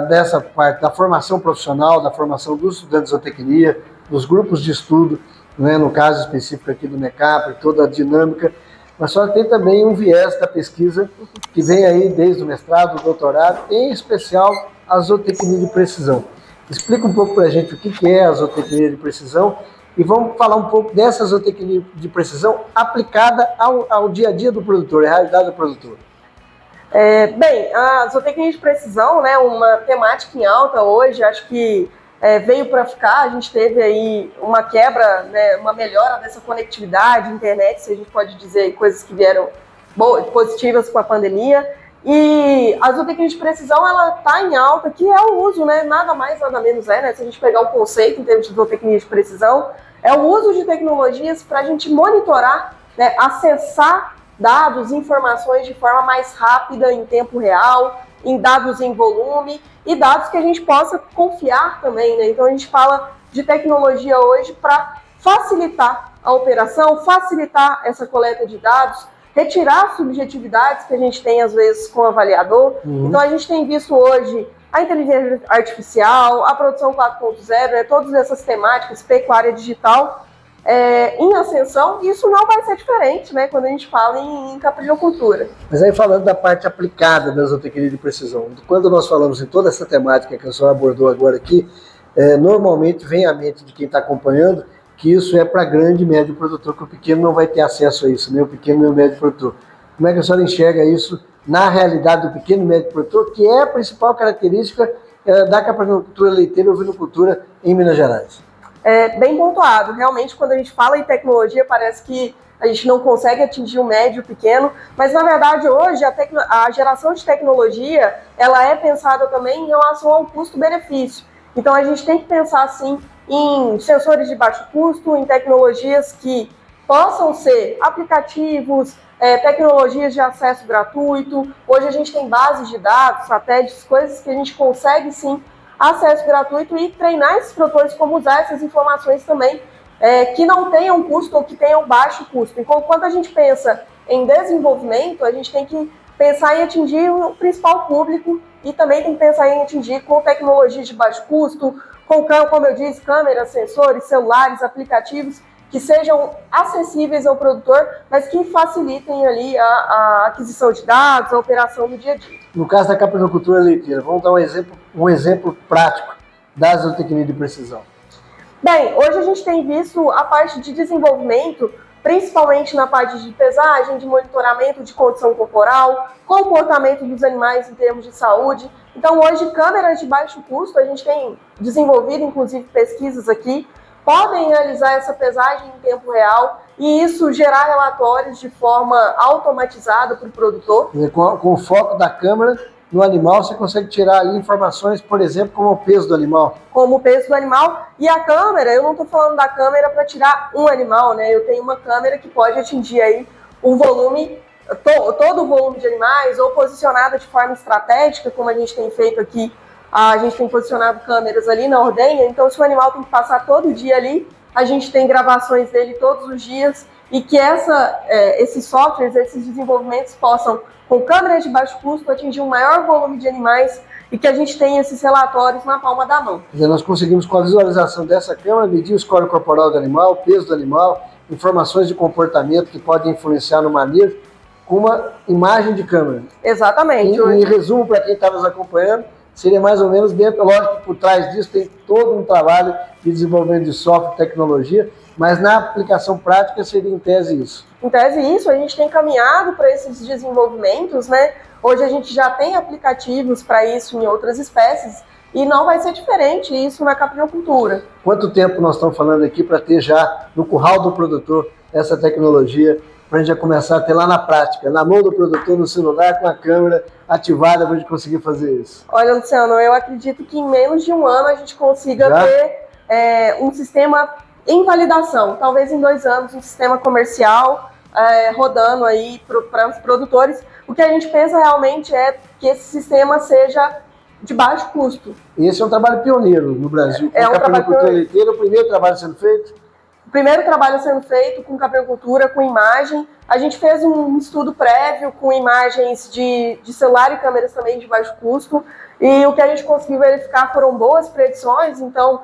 dessa parte da formação profissional, da formação dos estudantes de zootecnia, dos grupos de estudo, né, no caso específico aqui do NECAPRE, toda a dinâmica, mas só tem também um viés da pesquisa que vem aí desde o mestrado, o doutorado, em especial a zootecnia de precisão. Explica um pouco para a gente o que é a zootecnia de precisão e vamos falar um pouco dessa zootecnia de precisão aplicada ao dia a dia do produtor, à realidade do produtor. Bem, a zootecnia de precisão, né, uma temática em alta hoje, acho que veio para ficar. A gente teve aí uma quebra, né, uma melhora dessa conectividade, internet, se a gente pode dizer, coisas que vieram positivas com a pandemia. E a zootecnia de precisão, ela está em alta, que é o uso, né, nada mais, nada menos né, se a gente pegar o conceito em termos de zootecnia de precisão, é o uso de tecnologias para a gente monitorar, né, acessar dados, informações de forma mais rápida, em tempo real, em dados em volume e dados que a gente possa confiar também, né? Então a gente fala de tecnologia hoje para facilitar a operação, facilitar essa coleta de dados, retirar as subjetividades que a gente tem às vezes com o avaliador. Então a gente tem visto hoje a inteligência artificial, a produção 4.0, né? Todas essas temáticas, pecuária digital, em ascensão, e isso não vai ser diferente, né, quando a gente fala em caprinocultura. Mas aí falando da parte aplicada da zootecnia de precisão, quando nós falamos em toda essa temática que a senhora abordou agora aqui, normalmente vem à mente de quem está acompanhando que isso é para grande e médio produtor, que o pequeno não vai ter acesso a isso, nem o pequeno nem o médio produtor. Como é que a senhora enxerga isso na realidade do pequeno e médio produtor, que é a principal característica da caprinocultura leiteira e ovinocultura em Minas Gerais? Bem pontuado. Realmente, quando a gente fala em tecnologia, parece que a gente não consegue atingir o médio e o pequeno, mas na verdade hoje a geração de tecnologia, ela é pensada também em relação ao custo-benefício. Então a gente tem que pensar assim em sensores de baixo custo, em tecnologias que possam ser aplicativos, tecnologias de acesso gratuito. Hoje a gente tem bases de dados, satélites, coisas que a gente consegue sim acesso gratuito e treinar esses produtores como usar essas informações também, que não tenham custo ou que tenham baixo custo. Então, quando a gente pensa em desenvolvimento, a gente tem que pensar em atingir o principal público e também tem que pensar em atingir com tecnologias de baixo custo, com, como eu disse, câmeras, sensores, celulares, aplicativos que sejam acessíveis ao produtor, mas que facilitem ali a aquisição de dados, a operação do dia a dia. No caso da caprinocultura leiteira, vamos dar um exemplo prático da zootecnia de precisão. Bem, hoje a gente tem visto a parte de desenvolvimento, principalmente na parte de pesagem, de monitoramento de condição corporal, comportamento dos animais em termos de saúde. Então hoje câmeras de baixo custo, a gente tem desenvolvido inclusive pesquisas aqui, podem realizar essa pesagem em tempo real e isso gerar relatórios de forma automatizada para o produtor. Com o foco da câmera no animal, você consegue tirar ali informações, por exemplo, como o peso do animal. Como o peso do animal. E a câmera, eu não estou falando da câmera para tirar um animal, né? Eu tenho uma câmera que pode atingir aí o volume, todo o volume de animais, ou posicionada de forma estratégica, como a gente tem feito aqui. A gente tem posicionado câmeras ali na ordenha, então se o animal tem que passar todo dia ali, a gente tem gravações dele todos os dias e que esses softwares, esses desenvolvimentos possam, com câmeras de baixo custo, atingir um maior volume de animais e que a gente tenha esses relatórios na palma da mão. Quer dizer, nós conseguimos, com a visualização dessa câmera, medir o score corporal do animal, o peso do animal, informações de comportamento que podem influenciar no manejo, com uma imagem de câmera. Exatamente. Em resumo, para quem está nos acompanhando, seria mais ou menos dentro, lógico que por trás disso tem todo um trabalho de desenvolvimento de software e tecnologia, mas na aplicação prática seria em tese isso. Em tese isso, a gente tem caminhado para esses desenvolvimentos, né? Hoje a gente já tem aplicativos para isso em outras espécies e não vai ser diferente isso na caprinocultura. Quanto tempo nós estamos falando aqui para ter já no curral do produtor essa tecnologia, para a gente já começar a ter lá na prática, na mão do produtor, no celular, com a câmera ativada para a gente conseguir fazer isso? Olha, Luciano, eu acredito que em menos de um ano a gente consiga ter um sistema em validação, talvez em 2 anos, um sistema comercial rodando aí para os produtores. O que a gente pensa realmente é que esse sistema seja de baixo custo. Esse é um trabalho pioneiro no Brasil. É um trabalho pioneiro. O primeiro trabalho sendo feito? O primeiro trabalho sendo feito com caprinocultura, com imagem. A gente fez um estudo prévio com imagens de celular e câmeras também de baixo custo. E o que a gente conseguiu verificar foram boas predições, então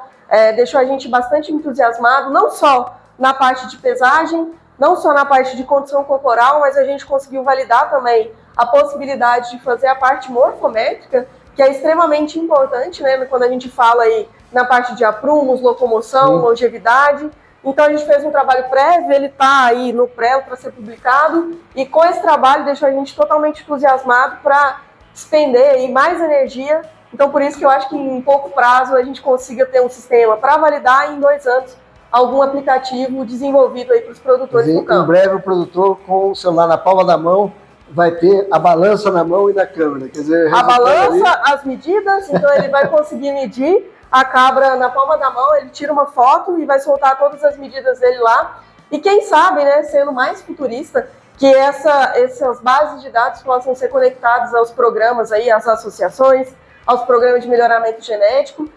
deixou a gente bastante entusiasmado, não só na parte de pesagem, não só na parte de condição corporal, mas a gente conseguiu validar também a possibilidade de fazer a parte morfométrica, que é extremamente importante, né, quando a gente fala aí na parte de aprumos, locomoção, longevidade. Então a gente fez um trabalho prévio, ele está aí no pré para ser publicado, e com esse trabalho deixou a gente totalmente entusiasmado para despender aí mais energia. Então por isso que eu acho que em pouco prazo a gente consiga ter um sistema para validar em 2 anos algum aplicativo desenvolvido aí para os produtores do campo. Em breve o produtor com o celular na palma da mão vai ter a balança na mão e na câmera. Quer dizer, a balança, as medidas, então ele vai conseguir medir a cabra na palma da mão, ele tira uma foto e vai soltar todas as medidas dele lá. E quem sabe, né, sendo mais futurista, que essas bases de dados possam ser conectadas aos programas aí, às associações, aos programas de melhoramento genético.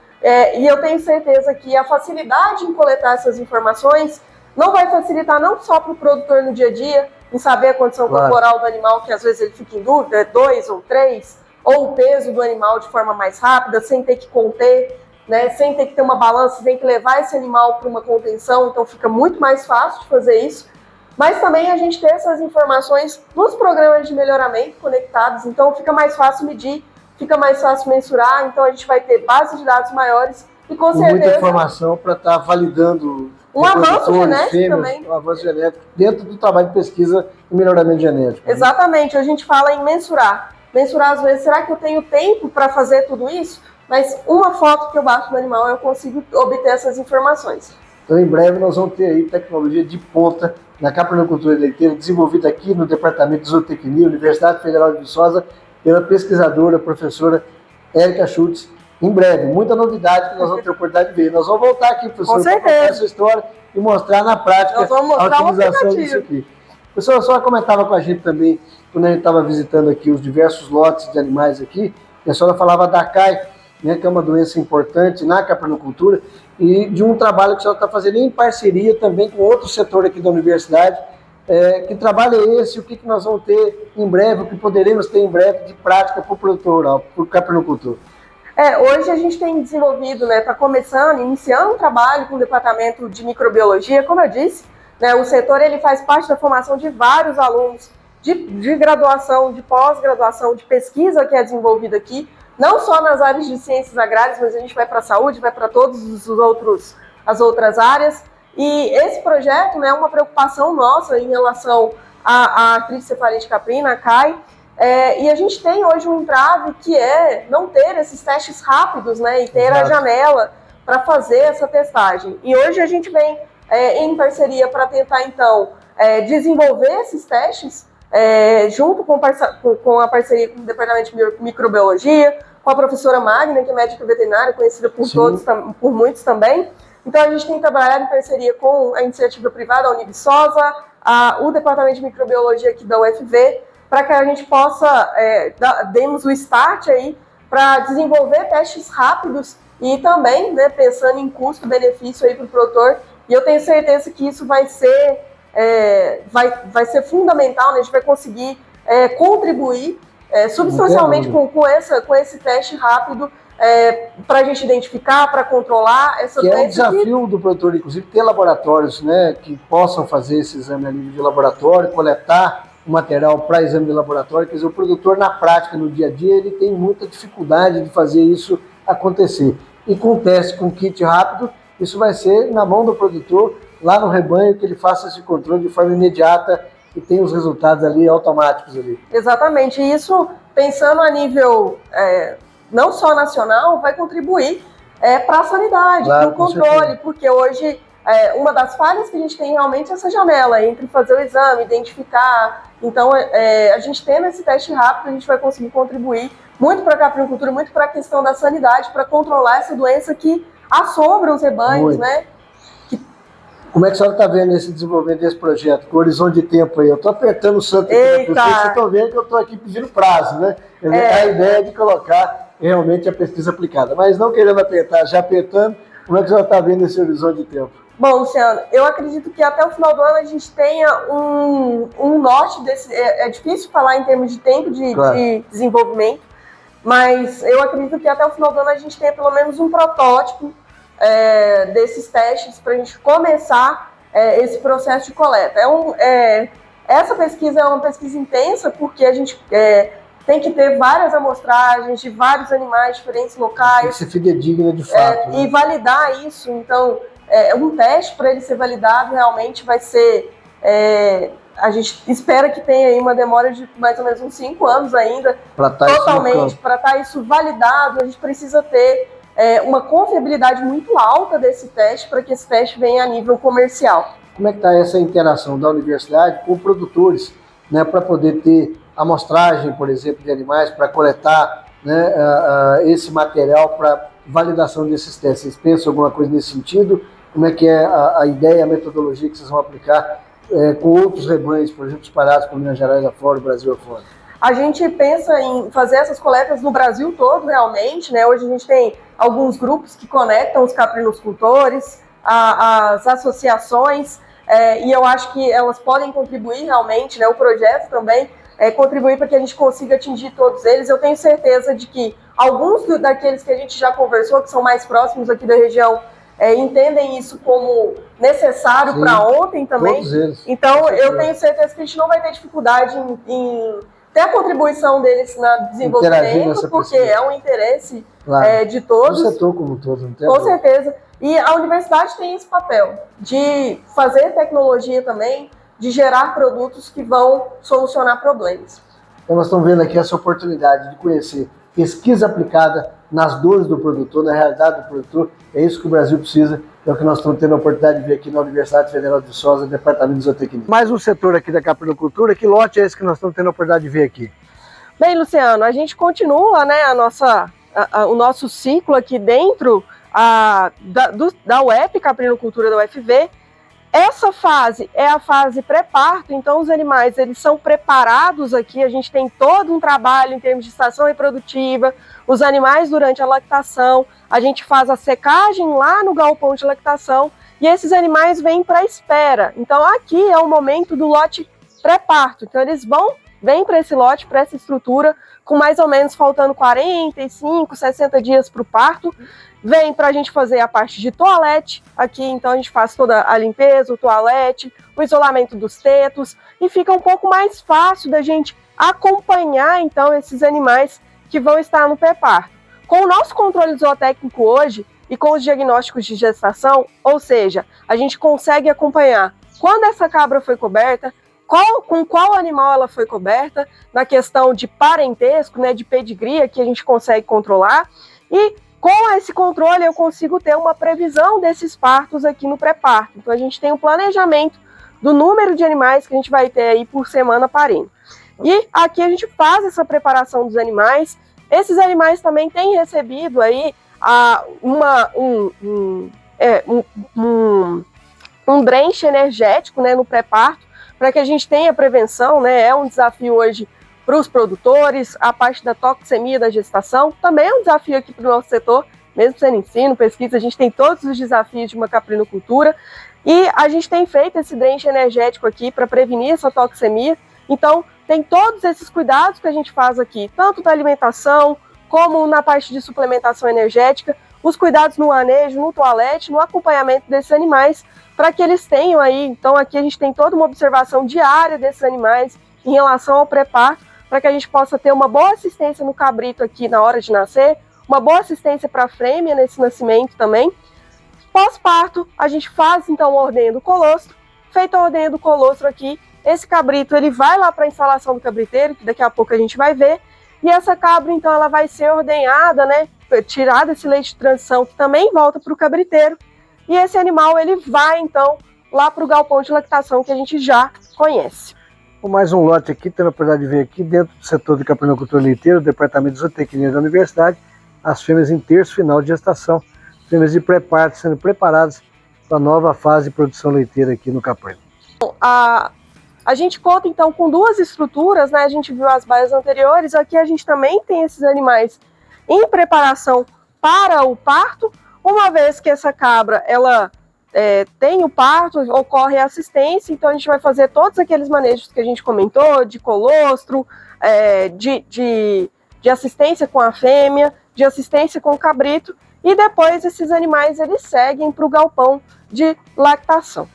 E eu tenho certeza que a facilidade em coletar essas informações não vai facilitar não só para o produtor no dia a dia, em saber a condição corporal do animal, que às vezes ele fica em dúvida, 2 ou 3, ou o peso do animal de forma mais rápida, sem ter que conter, né, sem ter que ter uma balança, sem ter que levar esse animal para uma contenção, então fica muito mais fácil de fazer isso. Mas também a gente ter essas informações nos programas de melhoramento conectados, então fica mais fácil medir, fica mais fácil mensurar, então a gente vai ter bases de dados maiores e com certeza... muita informação para estar validando... Um avanço genético também. Um avanço genético dentro do trabalho de pesquisa e melhoramento genético. Exatamente, a gente fala em mensurar. Mensurar às vezes, será que eu tenho tempo para fazer tudo isso? Mas uma foto que eu bato no animal, eu consigo obter essas informações. Então, em breve, nós vamos ter aí tecnologia de ponta na caprinocultura leiteira, desenvolvida aqui no Departamento de Zootecnia, Universidade Federal de Viçosa, pela pesquisadora, professora Érica Schultz. Em breve, muita novidade que nós vamos ter a oportunidade de ver. Nós vamos voltar aqui, professor, para contar essa história e mostrar na prática a utilização disso aqui. O professor só comentava com a gente também, quando a gente estava visitando aqui os diversos lotes de animais aqui, a senhora falava da CAI, né, que é uma doença importante na caprinocultura, e de um trabalho que a senhora está fazendo em parceria também com outro setor aqui da universidade. Que trabalho é esse? O que nós vamos ter em breve, o que poderemos ter em breve de prática para o produtor, para o caprinocultor? Hoje a gente tem desenvolvido, né, está iniciando um trabalho com o departamento de microbiologia, como eu disse, né, o setor ele faz parte da formação de vários alunos de graduação, de pós-graduação, de pesquisa que é desenvolvida aqui, não só nas áreas de ciências agrárias, mas a gente vai para a saúde, vai para todas as outras áreas. E esse projeto, né, é uma preocupação nossa em relação à artrite cefalite caprina, a CAI, e a gente tem hoje um entrave que é não ter esses testes rápidos, né, e ter a janela para fazer essa testagem. E hoje a gente vem em parceria para tentar, então, desenvolver esses testes junto com a parceria com o Departamento de Microbiologia, com a professora Magna, que é médica veterinária, conhecida por todos, por muitos também. Então a gente tem trabalhado em parceria com a iniciativa privada, a Univiçosa, o Departamento de Microbiologia aqui da UFV, para que a gente possa, demos o start aí para desenvolver testes rápidos e também, né, pensando em custo-benefício aí para o produtor. E eu tenho certeza que isso vai ser, vai ser fundamental, né? A gente vai conseguir contribuir substancialmente com esse teste rápido para a gente identificar, para controlar essa doença. É um desafio do produtor, inclusive, ter laboratórios, né, que possam fazer esse exame a nível de laboratório, coletar o material para exame de laboratório. Quer dizer, o produtor, na prática, no dia a dia, ele tem muita dificuldade de fazer isso acontecer. E com o teste, com kit rápido, isso vai ser na mão do produtor, lá no rebanho, que ele faça esse controle de forma imediata e tenha os resultados ali automáticos ali. Exatamente. E isso, pensando a nível não só nacional, vai contribuir para a sanidade, para o controle, porque hoje uma das falhas que a gente tem realmente é essa janela entre fazer o exame, identificar. Então, a gente tendo esse teste rápido, a gente vai conseguir contribuir muito para a caprinocultura, muito para a questão da sanidade, para controlar essa doença que assombra os rebanhos, né? Como é que a senhora está vendo esse desenvolvimento desse projeto? Com o horizonte de tempo aí? Eu estou apertando o santo aqui, vocês estão vendo que eu estou aqui pedindo prazo, né? A ideia é de colocar realmente a pesquisa aplicada. Mas não querendo apertar, já apertando, como é que você está vendo esse horizonte de tempo? Bom, Luciano, eu acredito que até o final do ano a gente tenha um norte desse... É difícil falar em termos de tempo de desenvolvimento, mas eu acredito que até o final do ano a gente tenha pelo menos um protótipo desses testes para a gente começar esse processo de coleta. Essa pesquisa é uma pesquisa intensa porque a gente tem que ter várias amostragens de vários animais, diferentes locais. Tem que ser fidedigna de fato. E validar isso, então... um teste para ele ser validado realmente vai ser... a gente espera que tenha aí uma demora de mais ou menos uns 5 anos ainda, totalmente, para estar isso validado. A gente precisa ter uma confiabilidade muito alta desse teste para que esse teste venha a nível comercial. Como é que está essa interação da universidade com produtores, né, para poder ter amostragem, por exemplo, de animais, para coletar, né, esse material para validação desses testes? Vocês pensam alguma coisa nesse sentido? Como é que é a ideia, a metodologia que vocês vão aplicar com outros rebanhos, por exemplo, espalhados por Minas Gerais afora, Brasil afora? A gente pensa em fazer essas coletas no Brasil todo, realmente, né? Hoje a gente tem alguns grupos que conectam os caprinocultores, as associações, e eu acho que elas podem contribuir realmente, né? O projeto também contribuir para que a gente consiga atingir todos eles. Eu tenho certeza de que alguns daqueles que a gente já conversou, que são mais próximos aqui da região, entendem isso como necessário para ontem também. Todos eles. Então, eu tenho certeza que a gente não vai ter dificuldade em ter a contribuição deles no desenvolvimento, porque é um interesse de todos. O setor como um todo, não tem? Com certeza. E a universidade tem esse papel de fazer tecnologia também, de gerar produtos que vão solucionar problemas. Então, nós estamos vendo aqui essa oportunidade de conhecer pesquisa aplicada nas dores do produtor, na realidade do produtor. É isso que o Brasil precisa, é o que nós estamos tendo a oportunidade de ver aqui na Universidade Federal de Viçosa, Departamento de Zootecnia. Mais um setor aqui da caprinocultura, que lote é esse que nós estamos tendo a oportunidade de ver aqui? Bem, Luciano, a gente continua, né, o nosso ciclo aqui dentro da UEP, Caprinocultura da UFV. Essa fase é a fase pré-parto, então os animais eles são preparados aqui, a gente tem todo um trabalho em termos de estação reprodutiva, os animais durante a lactação, a gente faz a secagem lá no galpão de lactação e esses animais vêm para a espera. Então aqui é o momento do lote pré-parto, então eles vêm para esse lote, para essa estrutura, com mais ou menos faltando 45, 60 dias para o parto. Vem para a gente fazer a parte de toalete aqui, então a gente faz toda a limpeza, o toalete, o isolamento dos tetos, e fica um pouco mais fácil da gente acompanhar então esses animais que vão estar no pré-parto. Com o nosso controle zootécnico hoje e com os diagnósticos de gestação, ou seja, a gente consegue acompanhar quando essa cabra foi coberta, com qual animal ela foi coberta, na questão de parentesco, né, de pedigree, que a gente consegue controlar, e com esse controle eu consigo ter uma previsão desses partos aqui no pré-parto. Então a gente tem um planejamento do número de animais que a gente vai ter aí por semana parindo. E aqui a gente faz essa preparação dos animais. Esses animais também têm recebido aí um drenche energético, né, no pré-parto, para que a gente tenha prevenção, né? É um desafio hoje para os produtores, a parte da toxemia da gestação, também é um desafio aqui para o nosso setor, mesmo sendo ensino, pesquisa, a gente tem todos os desafios de uma caprinocultura, e a gente tem feito esse drenche energético aqui para prevenir essa toxemia. Então, tem todos esses cuidados que a gente faz aqui, tanto da alimentação, como na parte de suplementação energética, os cuidados no manejo, no toalete, no acompanhamento desses animais, para que eles tenham aí, então aqui a gente tem toda uma observação diária desses animais em relação ao pré-parto, para que a gente possa ter uma boa assistência no cabrito aqui na hora de nascer, uma boa assistência para a fêmea nesse nascimento também. Pós-parto, a gente faz então a ordenha do colostro. Feita a ordenha do colostro aqui, esse cabrito ele vai lá para a instalação do cabriteiro, que daqui a pouco a gente vai ver, e essa cabra então ela vai ser ordenhada, né, tirada esse leite de transição que também volta para o cabriteiro, e esse animal ele vai então lá para o galpão de lactação que a gente já conhece. Mais um lote aqui, tendo a oportunidade de ver aqui dentro do setor de caprinocultura leiteira, do Departamento de Zootecnia da Universidade, as fêmeas em terço final de gestação, fêmeas de pré-parto sendo preparadas para a nova fase de produção leiteira aqui no caprino. A gente conta então com duas estruturas, né? A gente viu as baias anteriores, aqui a gente também tem esses animais em preparação para o parto. Uma vez que essa cabra, ela tem o parto, ocorre a assistência, então a gente vai fazer todos aqueles manejos que a gente comentou, de colostro, de assistência com a fêmea, de assistência com o cabrito, e depois esses animais eles seguem para o galpão de lactação.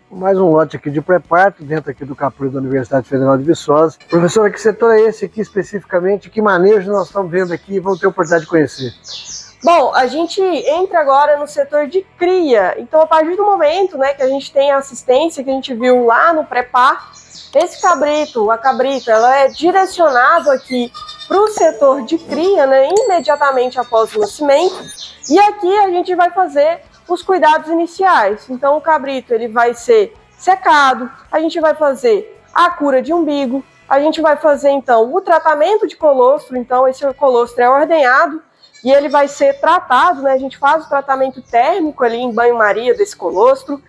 Mais um lote aqui de pré-parto, dentro aqui do Capri da Universidade Federal de Viçosa. Professora, que setor é esse aqui especificamente? Que manejo nós estamos vendo aqui e vamos ter a oportunidade de conhecer? Bom, a gente entra agora no setor de cria, então a partir do momento, né, que a gente tem a assistência que a gente viu lá no pré-parto, esse cabrito, a cabrita, ela é direcionado aqui para o setor de cria, né, imediatamente após o nascimento, e aqui a gente vai fazer os cuidados iniciais. Então o cabrito ele vai ser secado, a gente vai fazer a cura de umbigo, a gente vai fazer então o tratamento de colostro, então esse colostro é ordenhado, e ele vai ser tratado, né? A gente faz o tratamento térmico ali em banho-maria desse colostro.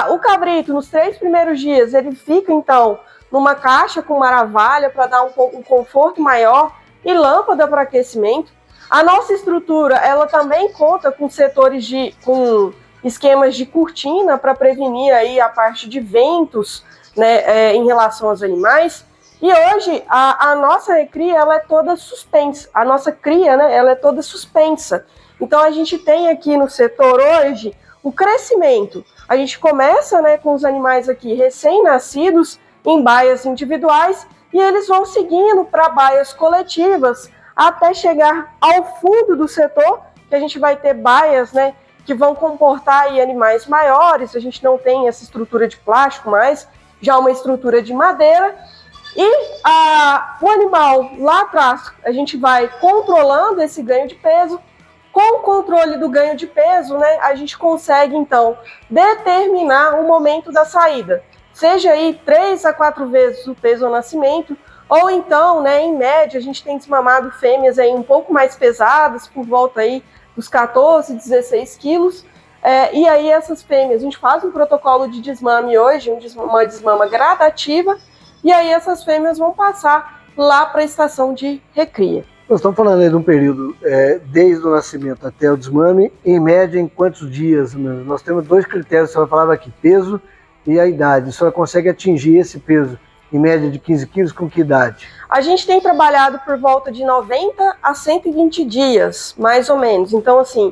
O cabrito, nos 3 primeiros dias, ele fica, então, numa caixa com maravalha para dar um conforto maior e lâmpada para aquecimento. A nossa estrutura, ela também conta com setores com esquemas de cortina para prevenir aí a parte de ventos, né, em relação aos animais. E hoje, a nossa recria, ela é toda suspensa. A nossa cria, né, ela é toda suspensa. Então, a gente tem aqui no setor hoje o crescimento. A gente começa, né, com os animais aqui recém-nascidos em baias individuais e eles vão seguindo para baias coletivas até chegar ao fundo do setor, que a gente vai ter baias, né, que vão comportar aí animais maiores. A gente não tem essa estrutura de plástico mais, já uma estrutura de madeira. E o animal lá atrás, a gente vai controlando esse ganho de peso. Com o controle do ganho de peso, né, a gente consegue, então, determinar o momento da saída. Seja aí 3 a 4 vezes o peso ao nascimento, ou então, né, em média, a gente tem desmamado fêmeas aí um pouco mais pesadas, por volta aí dos 14, 16 quilos. E aí essas fêmeas, a gente faz um protocolo de desmame hoje, uma desmama gradativa, e aí essas fêmeas vão passar lá para a estação de recria. Nós estamos falando aí de um período desde o nascimento até o desmame, em média em quantos dias? Nós temos 2 critérios, a senhora falava aqui, peso e a idade. A senhora consegue atingir esse peso em média de 15 quilos com que idade? A gente tem trabalhado por volta de 90 a 120 dias, mais ou menos. Então, assim,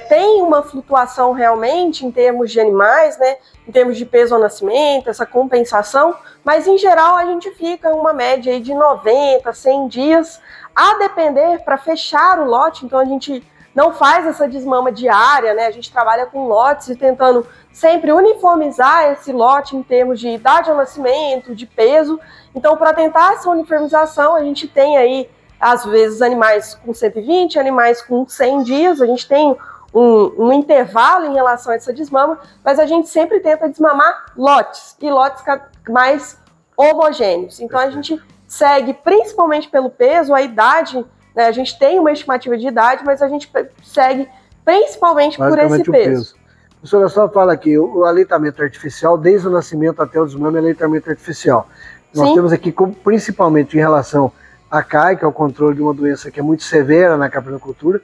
tem uma flutuação realmente em termos de animais, né? Em termos de peso ao nascimento, essa compensação, mas em geral a gente fica uma média aí de 90 a 100 dias, a depender para fechar o lote. Então a gente não faz essa desmama diária, né? A gente trabalha com lotes e tentando sempre uniformizar esse lote em termos de idade ao nascimento, de peso. Então, para tentar essa uniformização, a gente tem aí, às vezes, animais com 120, animais com 100 dias, a gente tem um intervalo em relação a essa desmama, mas a gente sempre tenta desmamar lotes, e lotes mais homogêneos. Então, a gente segue principalmente pelo peso, a idade, né? A gente tem uma estimativa de idade, mas a gente segue principalmente por esse peso. A senhora só fala aqui, o aleitamento artificial, desde o nascimento até o desmame, é aleitamento artificial. Nós temos aqui, principalmente em relação à CAI, que é o controle de uma doença que é muito severa na caprinocultura,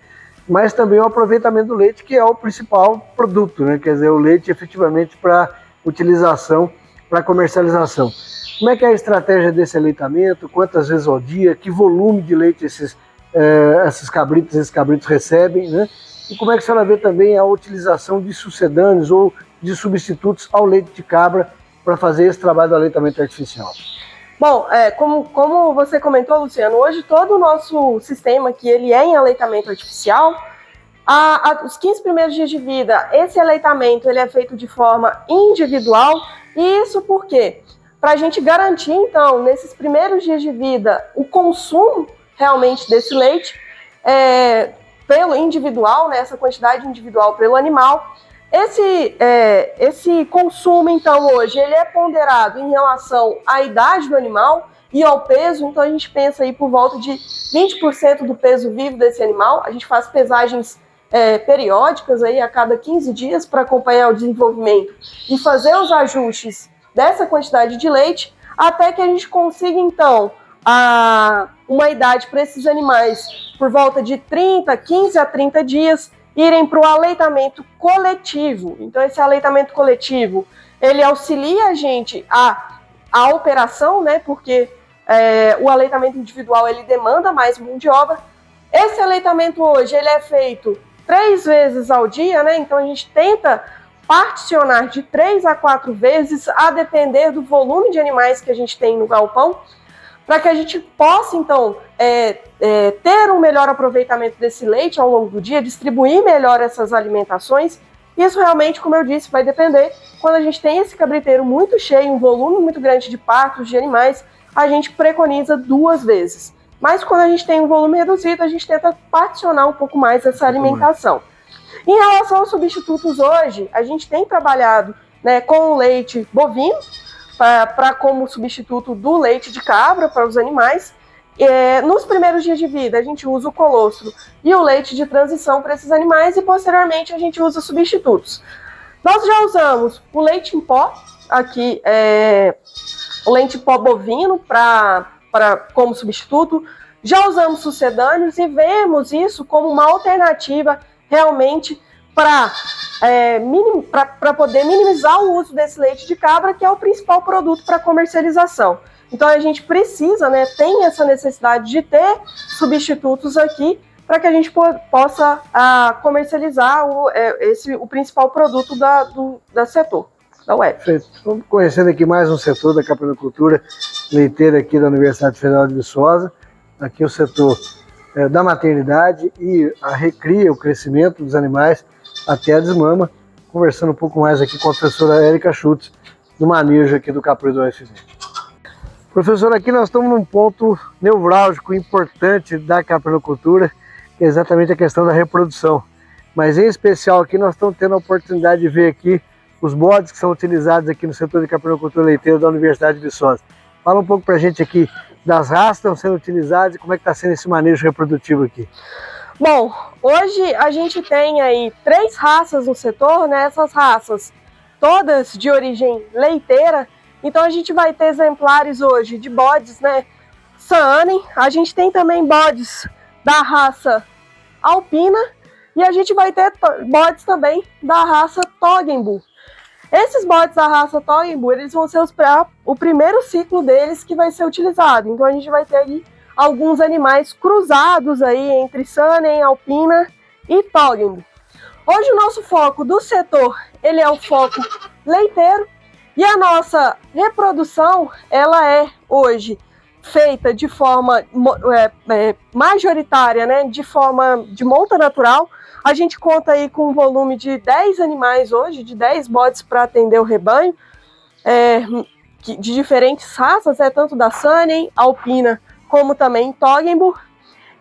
mas também o aproveitamento do leite, que é o principal produto, né? Quer dizer, o leite efetivamente para utilização, para comercialização. Como é que é a estratégia desse aleitamento? Quantas vezes ao dia? Que volume de leite esses cabritos recebem, né? E como é que a senhora vê também a utilização de sucedâneos ou de substitutos ao leite de cabra para fazer esse trabalho do aleitamento artificial? Bom, como você comentou, Luciano, hoje todo o nosso sistema aqui, ele é em aleitamento artificial. Os 15 primeiros dias de vida, esse aleitamento ele é feito de forma individual. E isso por quê? Para a gente garantir, então, nesses primeiros dias de vida, o consumo realmente desse leite, pelo individual, né, essa quantidade individual pelo animal. Esse consumo, então, hoje, ele é ponderado em relação à idade do animal e ao peso. Então, a gente pensa aí por volta de 20% do peso vivo desse animal. A gente faz pesagens periódicas aí a cada 15 dias para acompanhar o desenvolvimento e fazer os ajustes dessa quantidade de leite, até que a gente consiga, então, uma idade para esses animais por volta de 15 a 30 dias irem para o aleitamento coletivo. Então esse aleitamento coletivo, ele auxilia a gente a operação, né, porque o aleitamento individual ele demanda mais mão de obra. Esse aleitamento hoje ele é feito 3 vezes ao dia, né, então a gente tenta particionar de 3 a 4 vezes, a depender do volume de animais que a gente tem no galpão, para que a gente possa, então, ter um melhor aproveitamento desse leite ao longo do dia, distribuir melhor essas alimentações. Isso realmente, como eu disse, vai depender. Quando a gente tem esse cabriteiro muito cheio, um volume muito grande de partos de animais, a gente preconiza 2 vezes. Mas quando a gente tem um volume reduzido, a gente tenta particionar um pouco mais essa alimentação. Em relação aos substitutos hoje, a gente tem trabalhado, né, com o leite bovino, como substituto do leite de cabra para os animais. Nos primeiros dias de vida, a gente usa o colostro e o leite de transição para esses animais e, posteriormente, a gente usa substitutos. Nós já usamos o leite em pó, aqui, o leite em pó bovino como substituto, já usamos sucedâneos e vemos isso como uma alternativa realmente para poder minimizar o uso desse leite de cabra, que é o principal produto para comercialização. Então a gente precisa, né, tem essa necessidade de ter substitutos aqui para que a gente possa comercializar o principal produto da setor, da UF. Perfeito. Estamos conhecendo aqui mais um setor da caprinocultura leiteira aqui da Universidade Federal de Viçosa. Aqui o setor da maternidade e a recria, o crescimento dos animais até a desmama, conversando um pouco mais aqui com a professora Érica Schutz, do manejo aqui do caprino do UFV. Professora, aqui nós estamos num ponto nevrálgico importante da caprinocultura, que é exatamente a questão da reprodução. Mas em especial aqui nós estamos tendo a oportunidade de ver aqui os bodes que são utilizados aqui no setor de caprinocultura leiteira da Universidade de Viçosa. Fala um pouco para a gente aqui das raças que estão sendo utilizadas e como é que está sendo esse manejo reprodutivo aqui. Bom, hoje a gente tem aí 3 raças no setor, né? Essas raças todas de origem leiteira. Então a gente vai ter exemplares hoje de bodes, né, Saanen. A gente tem também bodes da raça alpina e a gente vai ter bodes também da raça Toggenburg. Esses bodes da raça Toggenburg, eles vão ser o primeiro ciclo deles que vai ser utilizado. Então a gente vai ter aí alguns animais cruzados aí entre Saanen, alpina e Toggenburg. Hoje o nosso foco do setor, ele é o foco leiteiro. E a nossa reprodução, ela é hoje feita de forma majoritária, né, de monta natural. A gente conta aí com um volume de 10 animais hoje, de 10 bodes para atender o rebanho, de diferentes raças, tanto da Saanen, alpina, como também Toggenburg.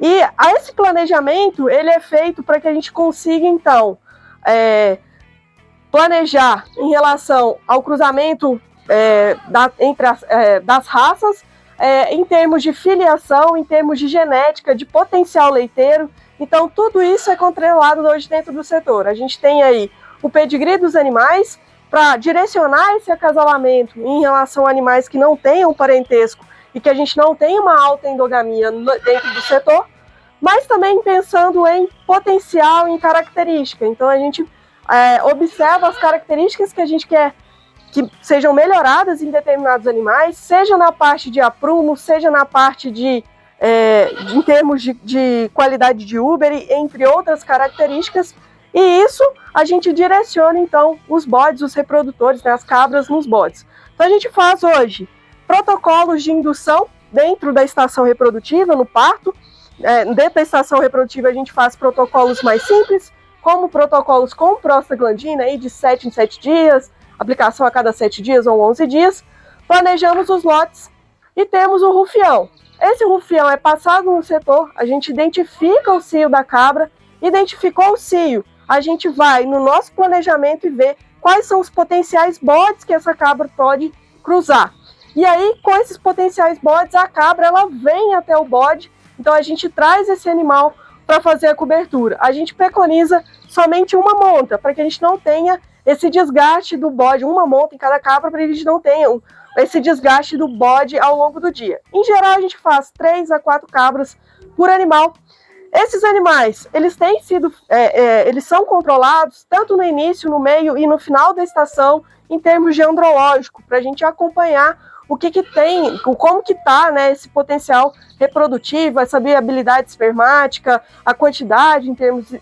E esse planejamento, ele é feito para que a gente consiga, então, planejar em relação ao cruzamento entre das raças, em termos de filiação, em termos de genética, de potencial leiteiro. Então, tudo isso é controlado hoje dentro do setor. A gente tem aí o pedigree dos animais para direcionar esse acasalamento em relação a animais que não tenham parentesco e que a gente não tem uma alta endogamia dentro do setor, mas também pensando em potencial, em característica. Então, a gente observa as características que a gente quer que sejam melhoradas em determinados animais, seja na parte de aprumo, seja na parte em termos de qualidade de úbere, entre outras características, e isso a gente direciona então os bodes, os reprodutores, né, as cabras nos bodes. Então a gente faz hoje protocolos de indução dentro da estação reprodutiva, no parto. Dentro da estação reprodutiva a gente faz protocolos mais simples, como protocolos com prostaglandina aí de 7 em 7 dias, aplicação a cada 7 dias ou 11 dias. Planejamos os lotes e temos o rufião. Esse rufião é passado no setor, a gente identifica o cio da cabra, identificou o cio, a gente vai no nosso planejamento e vê quais são os potenciais bodes que essa cabra pode cruzar. E aí, com esses potenciais bodes, a cabra ela vem até o bode, então a gente traz esse animal para fazer a cobertura. A gente preconiza somente uma monta, para que a gente não tenha esse desgaste do bode, uma monta em cada cabra, para que a gente não tenha esse desgaste do bode ao longo do dia. Em geral, a gente faz 3 a 4 cabras por animal. Esses animais, eles têm sido, eles são controlados tanto no início, no meio e no final da estação, em termos de andrológico, para a gente acompanhar o que tem, como que está, né, esse potencial reprodutivo, essa viabilidade espermática, a quantidade em termos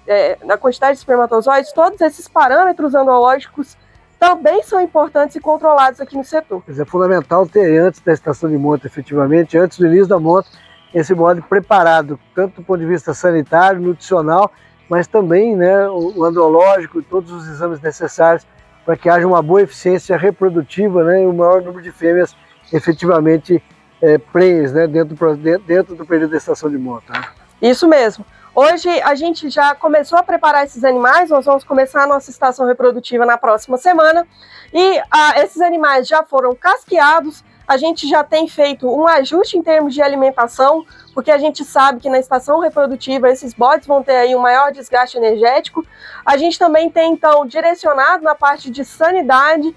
da quantidade de espermatozoides, todos esses parâmetros andrológicos também são importantes e controlados aqui no setor. É fundamental ter antes da estação de monta, efetivamente, antes do início da monta, esse bode preparado, tanto do ponto de vista sanitário, nutricional, mas também, né, o andrológico e todos os exames necessários para que haja uma boa eficiência reprodutiva, né, e o maior número de fêmeas efetivamente prenhes, né, dentro do período da estação de monta. Né? Isso mesmo. Hoje a gente já começou a preparar esses animais, nós vamos começar a nossa estação reprodutiva na próxima semana e esses animais já foram casqueados, a gente já tem feito um ajuste em termos de alimentação, porque a gente sabe que na estação reprodutiva esses bodes vão ter aí um maior desgaste energético. A gente também tem então direcionado na parte de sanidade,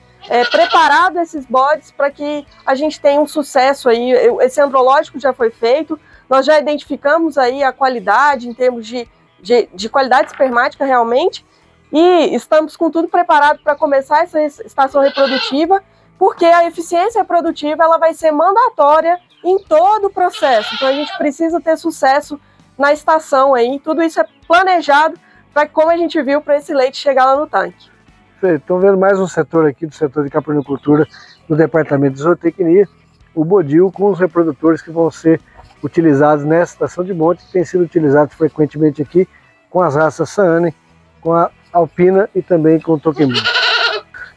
preparado esses bodes para que a gente tenha um sucesso aí, esse andrológico já foi feito. Nós já identificamos aí a qualidade em termos de qualidade espermática realmente e estamos com tudo preparado para começar essa estação reprodutiva, porque a eficiência reprodutiva ela vai ser mandatória em todo o processo. Então a gente precisa ter sucesso na estação aí, tudo isso é planejado para, como a gente viu, para esse leite chegar lá no tanque. Estão vendo mais um setor aqui do setor de caprinocultura do departamento de zootecnia, o bodil com os reprodutores que vão ser utilizados nessa estação de monte, que tem sido utilizado frequentemente aqui com as raças Saane, com a alpina e também com o Tokembu.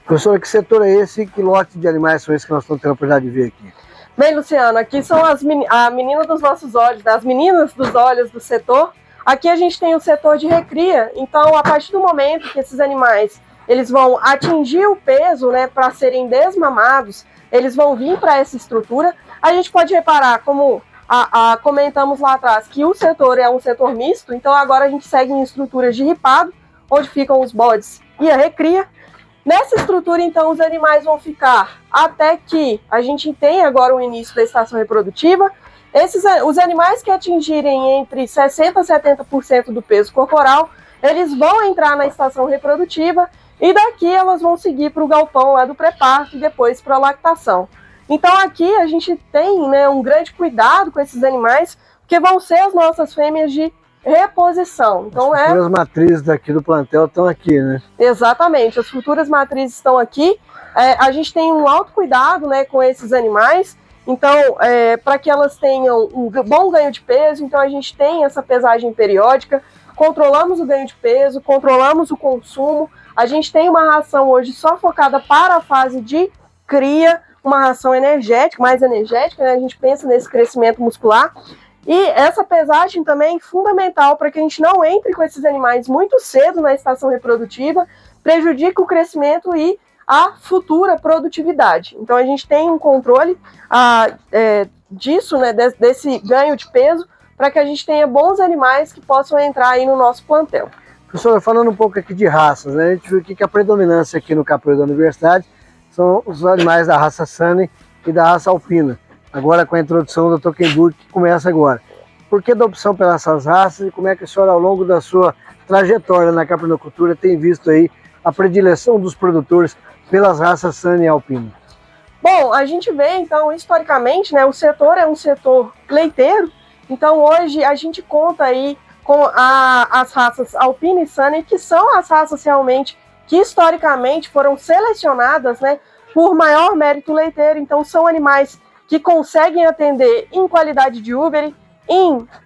Professora, que setor é esse e que lote de animais são esses que nós estamos tendo a oportunidade de ver aqui? Bem, Luciano, aqui são a menina dos nossos olhos, as meninas dos olhos do setor. Aqui a gente tem o setor de recria, então a partir do momento que esses animais eles vão atingir o peso, né, para serem desmamados, eles vão vir para essa estrutura. A gente pode reparar, como comentamos lá atrás, que o setor é um setor misto, então agora a gente segue em estruturas de ripado, onde ficam os bodes e a recria. Nessa estrutura, então, os animais vão ficar até que a gente tenha agora o início da estação reprodutiva. Os animais que atingirem entre 60% a 70% do peso corporal, eles vão entrar na estação reprodutiva e daqui elas vão seguir para o galpão lá do pré-parto e depois para a lactação. Então aqui a gente tem, né, um grande cuidado com esses animais, porque vão ser as nossas fêmeas de reposição. Então as futuras matrizes daqui do plantel estão aqui, né? Exatamente, as futuras matrizes estão aqui. A gente tem um alto cuidado, né, com esses animais, então para que elas tenham um bom ganho de peso, então a gente tem essa pesagem periódica, controlamos o ganho de peso, controlamos o consumo, a gente tem uma ração hoje só focada para a fase de cria, uma ração energética, mais energética, né? A gente pensa nesse crescimento muscular. E essa pesagem também é fundamental para que a gente não entre com esses animais muito cedo na estação reprodutiva, prejudique o crescimento e a futura produtividade. Então a gente tem um controle disso, né, desse ganho de peso, para que a gente tenha bons animais que possam entrar aí no nosso plantel. Professora, falando um pouco aqui de raças, né, a gente viu aqui que a predominância aqui no capoeiro da universidade são os animais da raça Saane e da raça alpina. Agora com a introdução do Tokembu, que começa agora. Por que da opção pelas essas raças e como é que a senhora, ao longo da sua trajetória na caprinocultura, tem visto aí a predileção dos produtores pelas raças Saane e alpina? Bom, a gente vê, então, historicamente, né, o setor é um setor leiteiro, então hoje a gente conta aí com as raças alpina e Saane, que são as raças realmente que historicamente foram selecionadas, né, por maior mérito leiteiro, então são animais que conseguem atender em qualidade de úbere,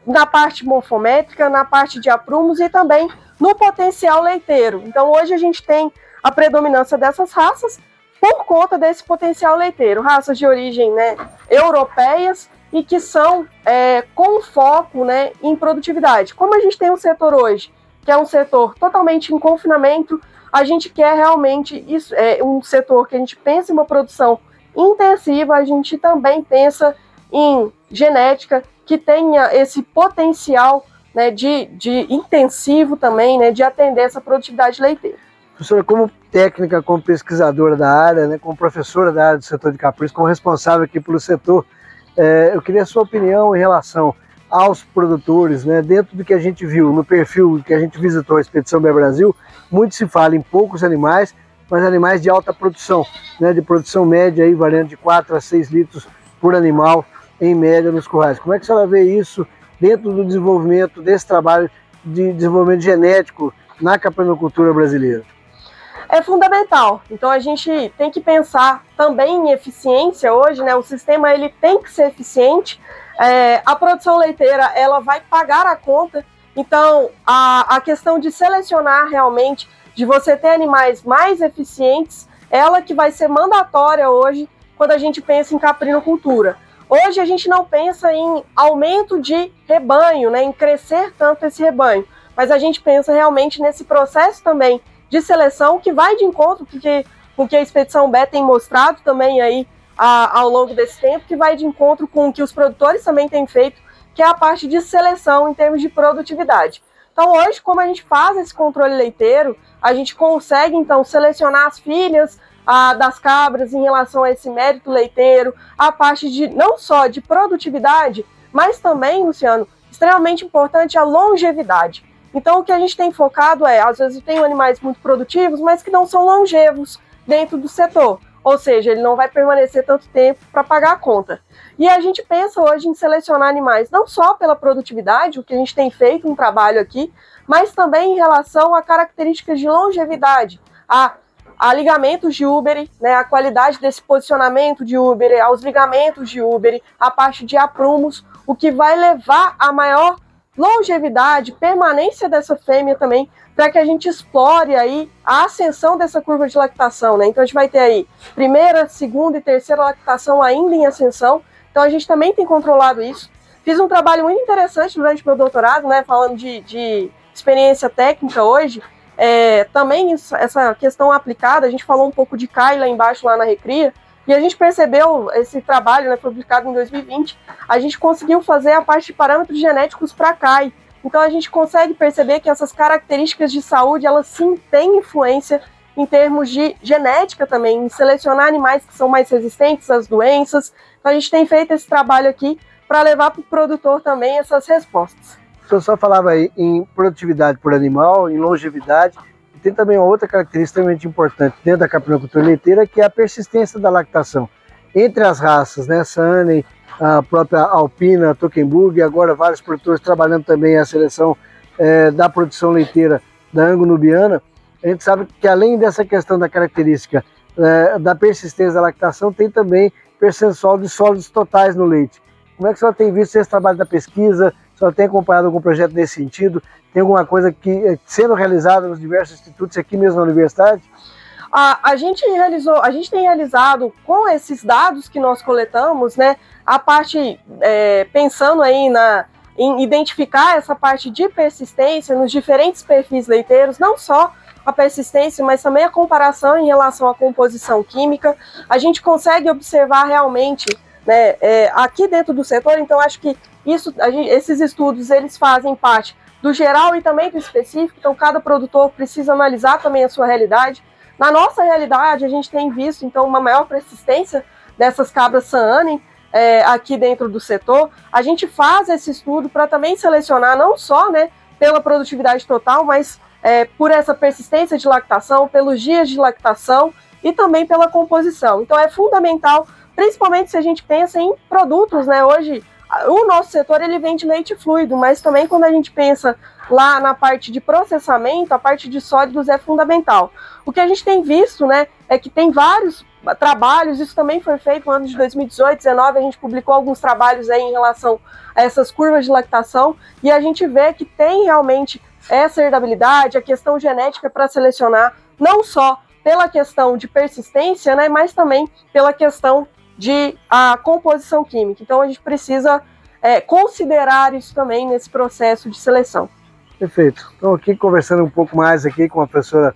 na parte morfométrica, na parte de aprumos e também no potencial leiteiro. Então hoje a gente tem a predominância dessas raças por conta desse potencial leiteiro, raças de origem, né, europeias e que são com foco, né, em produtividade. Como a gente tem um setor hoje, que é um setor totalmente em confinamento, a gente quer realmente um setor que a gente pensa em uma produção intensiva, a gente também pensa em genética que tenha esse potencial, né, de intensivo também, né, de atender essa produtividade leiteira. Professora, como técnica, como pesquisadora da área, né, como professora da área do setor de caprinos, como responsável aqui pelo setor, eu queria a sua opinião em relação aos produtores, né, dentro do que a gente viu no perfil que a gente visitou a Expedição Bear Brasil. Muito se fala em poucos animais, mas animais de alta produção, né, de produção média, aí, variando de 4 a 6 litros por animal, em média, nos currais. Como é que a senhora vê isso dentro do desenvolvimento desse trabalho de desenvolvimento genético na caprinocultura brasileira? É fundamental. Então a gente tem que pensar também em eficiência hoje, né? O sistema ele tem que ser eficiente. A produção leiteira ela vai pagar a conta. Então a questão de selecionar realmente, de você ter animais mais eficientes, ela que vai ser mandatória hoje quando a gente pensa em caprinocultura. Hoje a gente não pensa em aumento de rebanho, né? Em crescer tanto esse rebanho, mas a gente pensa realmente nesse processo também de seleção que vai de encontro com que a Expedição Bear tem mostrado também aí ao longo desse tempo, que vai de encontro com o que os produtores também têm feito, que é a parte de seleção em termos de produtividade. Então hoje, como a gente faz esse controle leiteiro, a gente consegue então selecionar as filhas das cabras em relação a esse mérito leiteiro, a parte de não só de produtividade, mas também, Luciano, extremamente importante a longevidade. Então o que a gente tem focado às vezes eu tenho animais muito produtivos, mas que não são longevos dentro do setor, ou seja, ele não vai permanecer tanto tempo para pagar a conta. E a gente pensa hoje em selecionar animais não só pela produtividade, o que a gente tem feito um trabalho aqui, mas também em relação a características de longevidade, a ligamentos de úbere, né, a qualidade desse posicionamento de úbere, aos ligamentos de úbere, a parte de aprumos, o que vai levar a maior longevidade, permanência dessa fêmea também, para que a gente explore aí a ascensão dessa curva de lactação, né? Então a gente vai ter aí primeira, segunda e terceira lactação ainda em ascensão, então a gente também tem controlado isso. Fiz um trabalho muito interessante durante meu doutorado, né, falando de experiência técnica hoje, também essa questão aplicada, a gente falou um pouco de CAI lá embaixo, lá na Recria, e a gente percebeu, esse trabalho, né, foi publicado em 2020, a gente conseguiu fazer a parte de parâmetros genéticos para CAI. Então a gente consegue perceber que essas características de saúde, elas sim têm influência em termos de genética também, em selecionar animais que são mais resistentes às doenças. Então a gente tem feito esse trabalho aqui para levar para o produtor também essas respostas. O senhor só falava aí em produtividade por animal, em longevidade. Tem também uma outra característica extremamente importante dentro da caprinocultura leiteira, que é a persistência da lactação. Entre as raças, né, Saanen, a própria Alpina, Toggenburg, e agora vários produtores trabalhando também a seleção da produção leiteira da Ango-Nubiana, a gente sabe que além dessa questão da característica da persistência da lactação, tem também percentual de sólidos totais no leite. Como é que a senhora tem visto esse trabalho da pesquisa? A senhora tem acompanhado algum projeto nesse sentido? Tem alguma coisa que sendo realizada nos diversos institutos aqui mesmo na universidade? A gente tem realizado com esses dados que nós coletamos, né, a parte pensando aí em identificar essa parte de persistência nos diferentes perfis leiteiros, não só a persistência, mas também a comparação em relação à composição química. A gente consegue observar realmente, né, aqui dentro do setor. Então acho que esses estudos eles fazem parte do geral e também do específico, então cada produtor precisa analisar também a sua realidade. Na nossa realidade, a gente tem visto então uma maior persistência dessas cabras Saanen aqui dentro do setor. A gente faz esse estudo para também selecionar não só, né, pela produtividade total, mas por essa persistência de lactação, pelos dias de lactação e também pela composição. Então é fundamental, principalmente se a gente pensa em produtos, né, hoje o nosso setor ele vende leite fluido, mas também quando a gente pensa lá na parte de processamento, a parte de sólidos é fundamental. O que a gente tem visto, né, é que tem vários trabalhos, isso também foi feito no ano de 2018, 2019, a gente publicou alguns trabalhos aí em relação a essas curvas de lactação, e a gente vê que tem realmente essa herdabilidade, a questão genética para selecionar, não só pela questão de persistência, né, mas também pela questão de a composição química. Então a gente precisa considerar isso também nesse processo de seleção. Perfeito. Então aqui conversando um pouco mais aqui com a professora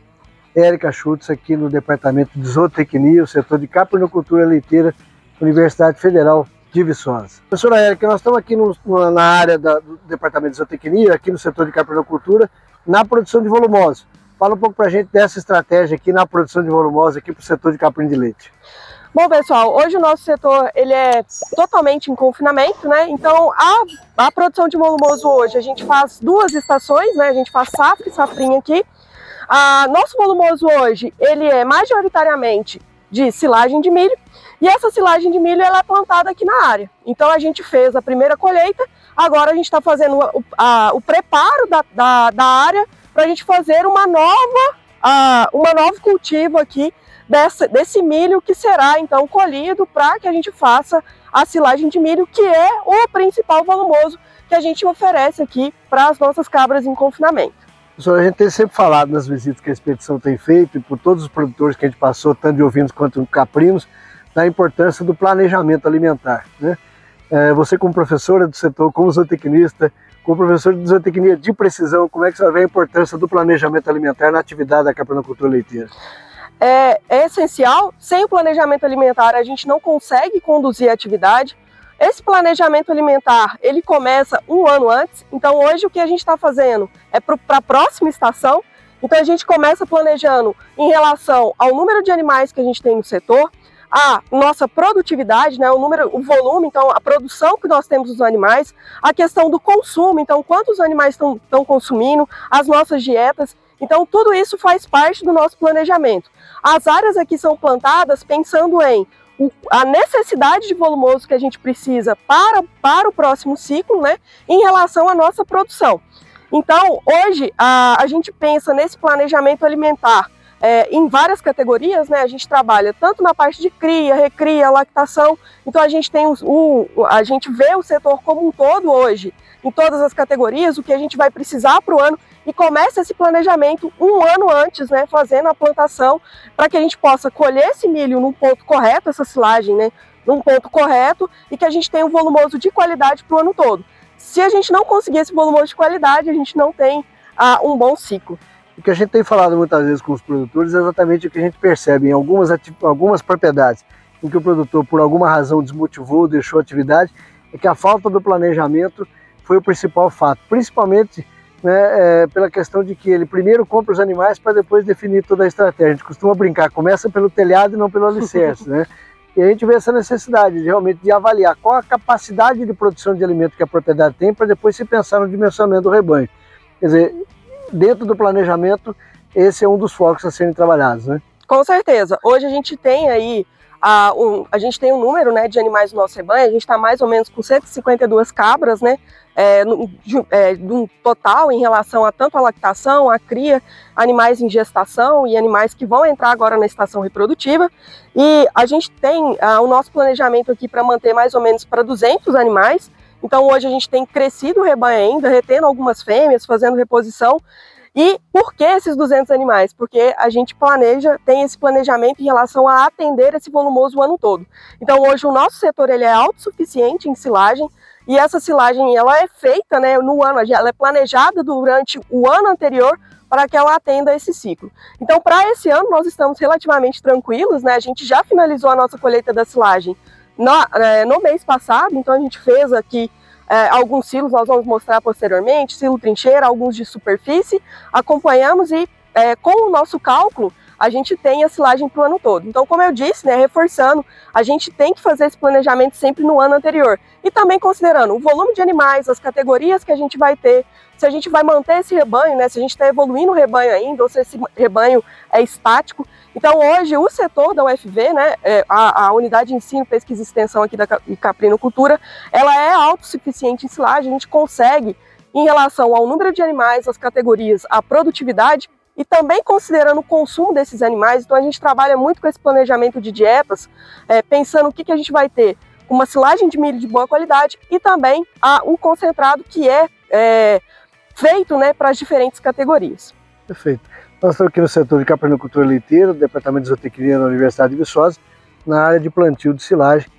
Érica Schultz, aqui no Departamento de Zootecnia, o setor de caprinocultura leiteira, Universidade Federal de Viçosa. Professora Érica, nós estamos aqui na área do Departamento de Zootecnia, aqui no setor de caprinocultura, na produção de volumosos. Fala um pouco para a gente dessa estratégia aqui na produção de volumosa aqui para o setor de caprim de leite. Bom, pessoal, hoje o nosso setor ele é totalmente em confinamento, né? Então, a produção de volumoso hoje, a gente faz 2 estações, né? A gente faz safra e safrinha aqui. Nosso volumoso hoje, ele é majoritariamente de silagem de milho, e essa silagem de milho ela é plantada aqui na área. Então, a gente fez a primeira colheita, agora a gente está fazendo o preparo da área para a gente fazer uma nova cultivo aqui desse milho que será então colhido para que a gente faça a silagem de milho, que é o principal volumoso que a gente oferece aqui para as nossas cabras em confinamento. Professor, a gente tem sempre falado nas visitas que a expedição tem feito e por todos os produtores que a gente passou, tanto de ovinos quanto de caprinos, da importância do planejamento alimentar, né? Você como professora do setor, como zootecnista, como professor de zootecnia de precisão, como é que você vê a importância do planejamento alimentar na atividade da caprinocultura leiteira? É essencial. Sem o planejamento alimentar a gente não consegue conduzir a atividade. Esse planejamento alimentar ele começa 1 ano antes, então hoje o que a gente está fazendo é para a próxima estação. Então a gente começa planejando em relação ao número de animais que a gente tem no setor, a nossa produtividade, né, o volume, então a produção que nós temos dos animais, a questão do consumo, então quantos animais estão consumindo, as nossas dietas. Então tudo isso faz parte do nosso planejamento. As áreas aqui são plantadas pensando em a necessidade de volumoso que a gente precisa para o próximo ciclo, né, em relação à nossa produção. Então hoje a gente pensa nesse planejamento alimentar em várias categorias, né? A gente trabalha tanto na parte de cria, recria, lactação. Então a gente tem a gente vê o setor como um todo hoje, em todas as categorias, o que a gente vai precisar para o ano, e começa esse planejamento 1 ano antes, né? Fazendo a plantação para que a gente possa colher esse milho num ponto correto, essa silagem, né? Num ponto correto, e que a gente tenha um volumoso de qualidade para o ano todo. Se a gente não conseguir esse volumoso de qualidade, a gente não tem um bom ciclo. O que a gente tem falado muitas vezes com os produtores é exatamente o que a gente percebe em algumas propriedades em que o produtor, por alguma razão, desmotivou, deixou a atividade, é que a falta do planejamento foi o principal fato, principalmente, né, pela questão de que ele primeiro compra os animais para depois definir toda a estratégia. A gente costuma brincar, começa pelo telhado e não pelo alicerce, né? E a gente vê essa necessidade realmente de avaliar qual a capacidade de produção de alimento que a propriedade tem para depois se pensar no dimensionamento do rebanho. Quer dizer, dentro do planejamento, esse é um dos focos a serem trabalhados, né? Com certeza. Hoje a gente tem aí a gente tem um número, né, de animais no nosso rebanho. A gente está mais ou menos com 152 cabras, né, num total em relação a tanto a lactação, a cria, animais em gestação e animais que vão entrar agora na estação reprodutiva. E a gente tem o nosso planejamento aqui para manter mais ou menos para 200 animais. Então hoje a gente tem crescido o rebanho ainda, retendo algumas fêmeas, fazendo reposição. E por que esses 200 animais? Porque a gente tem esse planejamento em relação a atender esse volumoso o ano todo. Então hoje o nosso setor ele é autossuficiente em silagem, e essa silagem ela é feita, né, no ano, ela é planejada durante o ano anterior para que ela atenda esse ciclo. Então para esse ano nós estamos relativamente tranquilos, né? A gente já finalizou a nossa colheita da silagem no mês passado, então a gente fez aqui alguns silos, nós vamos mostrar posteriormente, silo trincheira, alguns de superfície, acompanhamos e com o nosso cálculo a gente tem a silagem para o ano todo. Então, como eu disse, né, reforçando, a gente tem que fazer esse planejamento sempre no ano anterior. E também considerando o volume de animais, as categorias que a gente vai ter, se a gente vai manter esse rebanho, né, se a gente está evoluindo o rebanho ainda, ou se esse rebanho é estático. Então, hoje, o setor da UFV, né, a Unidade de Ensino, Pesquisa e Extensão aqui da Caprinocultura, ela é autossuficiente em silagem. A gente consegue, em relação ao número de animais, as categorias, a produtividade, e também considerando o consumo desses animais. Então a gente trabalha muito com esse planejamento de dietas, pensando o que a gente vai ter, uma silagem de milho de boa qualidade e também o concentrado que é feito, né, para as diferentes categorias. Perfeito. Nós estamos aqui no setor de caprinocultura leiteira, do Departamento de Zootecnia da Universidade de Viçosa, na área de plantio de silagem,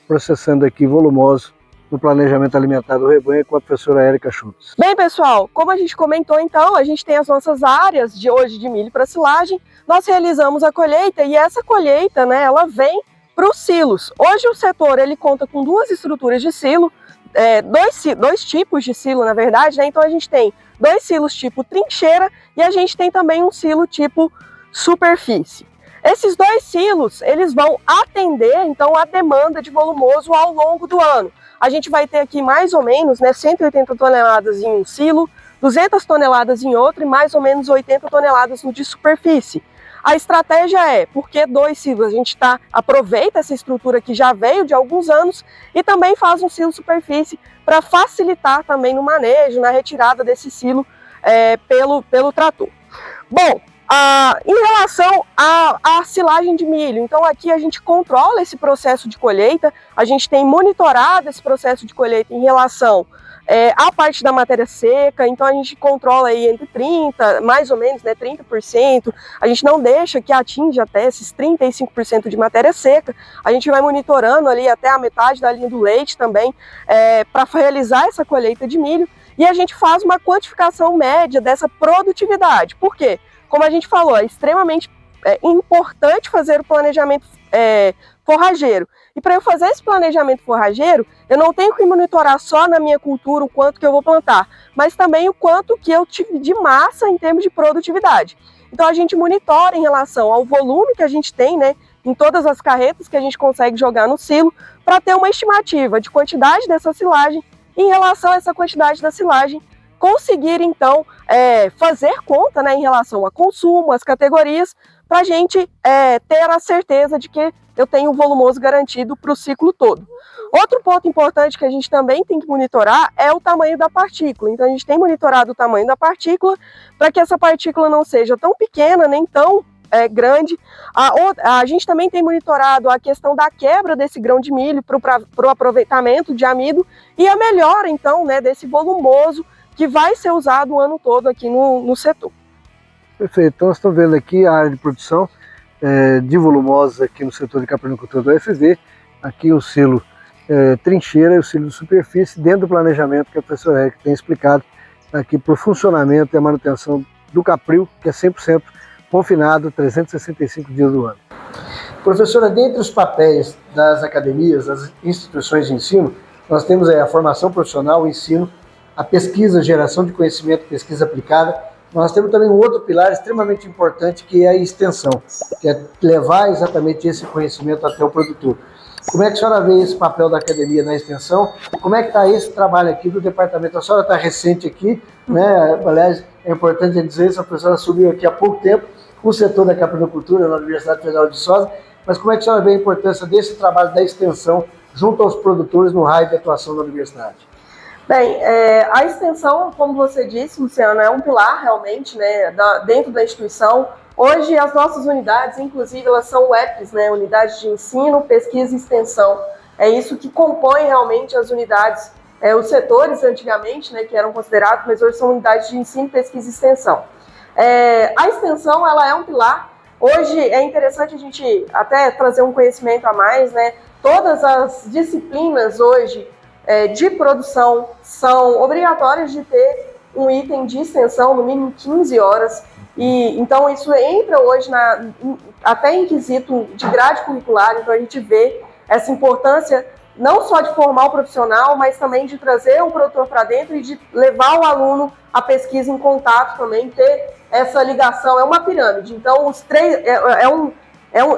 processando aqui volumoso no planejamento alimentar do rebanho com a professora Érica Schultz. Bem, pessoal, como a gente comentou, então, a gente tem as nossas áreas de hoje de milho para silagem, nós realizamos a colheita e essa colheita, né, ela vem para os silos. Hoje o setor ele conta com 2 estruturas de silo, dois tipos de silo, na verdade, né? Então a gente tem 2 silos tipo trincheira e a gente tem também um silo tipo superfície. Esses 2 silos, eles vão atender, então, a demanda de volumoso ao longo do ano. A gente vai ter aqui mais ou menos, né, 180 toneladas em um silo, 200 toneladas em outro e mais ou menos 80 toneladas no de superfície. A estratégia é, porque 2 silos, a gente aproveita essa estrutura que já veio de alguns anos e também faz um silo superfície para facilitar também no manejo, na retirada desse silo pelo trator. Bom, em relação à silagem de milho, então aqui a gente controla esse processo de colheita, a gente tem monitorado esse processo de colheita em relação à parte da matéria seca, então a gente controla aí entre 30%, mais ou menos, né, 30%, a gente não deixa que atinja até esses 35% de matéria seca, a gente vai monitorando ali até a metade da linha do leite também, para realizar essa colheita de milho, e a gente faz uma quantificação média dessa produtividade. Por quê? Como a gente falou, é extremamente importante fazer o planejamento forrageiro. E para eu fazer esse planejamento forrageiro, eu não tenho que monitorar só na minha cultura o quanto que eu vou plantar, mas também o quanto que eu tive de massa em termos de produtividade. Então a gente monitora em relação ao volume que a gente tem, né, em todas as carretas que a gente consegue jogar no silo, para ter uma estimativa de quantidade dessa silagem e em relação a essa quantidade da silagem, conseguir, então, fazer conta, né, em relação a consumo, as categorias, para a gente ter a certeza de que eu tenho o volumoso garantido para o ciclo todo. Outro ponto importante que a gente também tem que monitorar é o tamanho da partícula. Então, a gente tem monitorado o tamanho da partícula para que essa partícula não seja tão pequena, nem tão grande. A gente também tem monitorado a questão da quebra desse grão de milho para o aproveitamento de amido e a melhora, então, né, desse volumoso que vai ser usado o ano todo aqui no setor. Perfeito, então nós estamos vendo aqui a área de produção de volumosos aqui no setor de caprinocultura do UFV, aqui o silo trincheira e o silo de superfície, dentro do planejamento que a professora Érica tem explicado aqui para o funcionamento e a manutenção do capril, que é 100% confinado 365 dias do ano. Professora, dentre os papéis das academias, das instituições de ensino, nós temos aí a formação profissional, o ensino, a pesquisa, a geração de conhecimento, pesquisa aplicada. Nós temos também um outro pilar extremamente importante, que é a extensão, que é levar exatamente esse conhecimento até o produtor. Como é que a senhora vê esse papel da academia na extensão? Como é que está esse trabalho aqui do departamento? A senhora está recente aqui, né? Aliás, é importante dizer isso, a professora assumiu aqui há pouco tempo o setor da caprinocultura na Universidade Federal de Viçosa, mas como é que a senhora vê a importância desse trabalho da extensão junto aos produtores no raio de atuação da universidade? Bem, a extensão, como você disse, Luciano, é um pilar realmente, né, dentro da instituição. Hoje as nossas unidades, inclusive, elas são UEPs, né, unidades de ensino, pesquisa e extensão. É isso que compõe realmente as unidades, os setores antigamente, né, que eram considerados, mas hoje são unidades de ensino, pesquisa e extensão. A extensão, ela é um pilar. Hoje é interessante a gente até trazer um conhecimento a mais, né, todas as disciplinas hoje de produção são obrigatórias de ter um item de extensão, no mínimo 15 horas, e então isso entra hoje até em quesito de grade curricular, então a gente vê essa importância não só de formar o profissional, mas também de trazer o produtor para dentro e de levar o aluno à pesquisa em contato também, ter essa ligação, é uma pirâmide, então os três,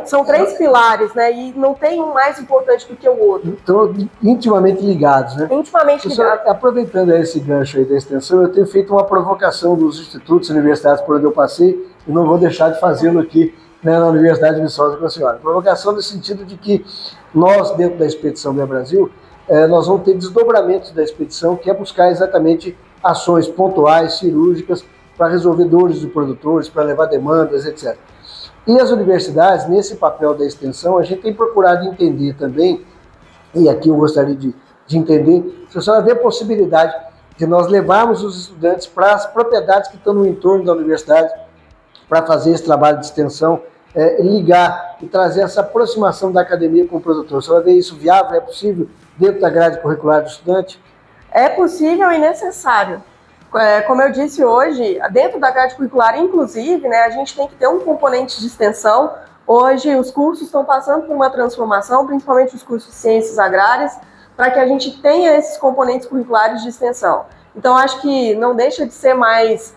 são 3 pilares, né? E não tem um mais importante do que o outro. Então, intimamente ligados, né? Intimamente ligados. Aproveitando esse gancho aí da extensão, eu tenho feito uma provocação dos institutos e universidades por onde eu passei e não vou deixar de fazê-lo aqui, né, na Universidade de Viçosa com a senhora. Provocação no sentido de que nós, dentro da Expedição Bem Brasil, nós vamos ter desdobramentos da expedição, que é buscar exatamente ações pontuais, cirúrgicas, para resolver dores de produtores, para levar demandas, etc. E as universidades, nesse papel da extensão, a gente tem procurado entender também, e aqui eu gostaria de entender, se a senhora vê a possibilidade de nós levarmos os estudantes para as propriedades que estão no entorno da universidade, para fazer esse trabalho de extensão, ligar e trazer essa aproximação da academia com o produtor. A senhora vê isso viável, é possível, dentro da grade curricular do estudante? É possível e necessário. Como eu disse hoje, dentro da grade curricular, inclusive, né, a gente tem que ter um componente de extensão. Hoje os cursos estão passando por uma transformação, principalmente os cursos de ciências agrárias, para que a gente tenha esses componentes curriculares de extensão. Então, acho que não deixa de ser mais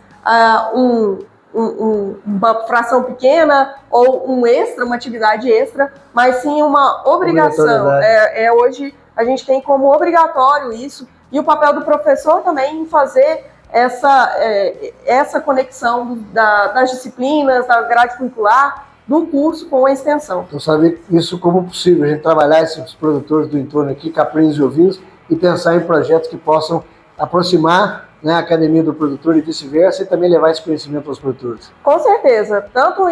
uma fração pequena ou uma atividade extra, mas sim uma obrigação. Hoje a gente tem como obrigatório isso, e o papel do professor também em fazer essa conexão das disciplinas, da grade curricular, do curso com a extensão. Então, saber isso como possível, a gente trabalhar esses produtores do entorno aqui, caprinos e ovinos, e pensar em projetos que possam aproximar, né, a academia do produtor e vice-versa, e também levar esse conhecimento aos produtores. Com certeza, tanto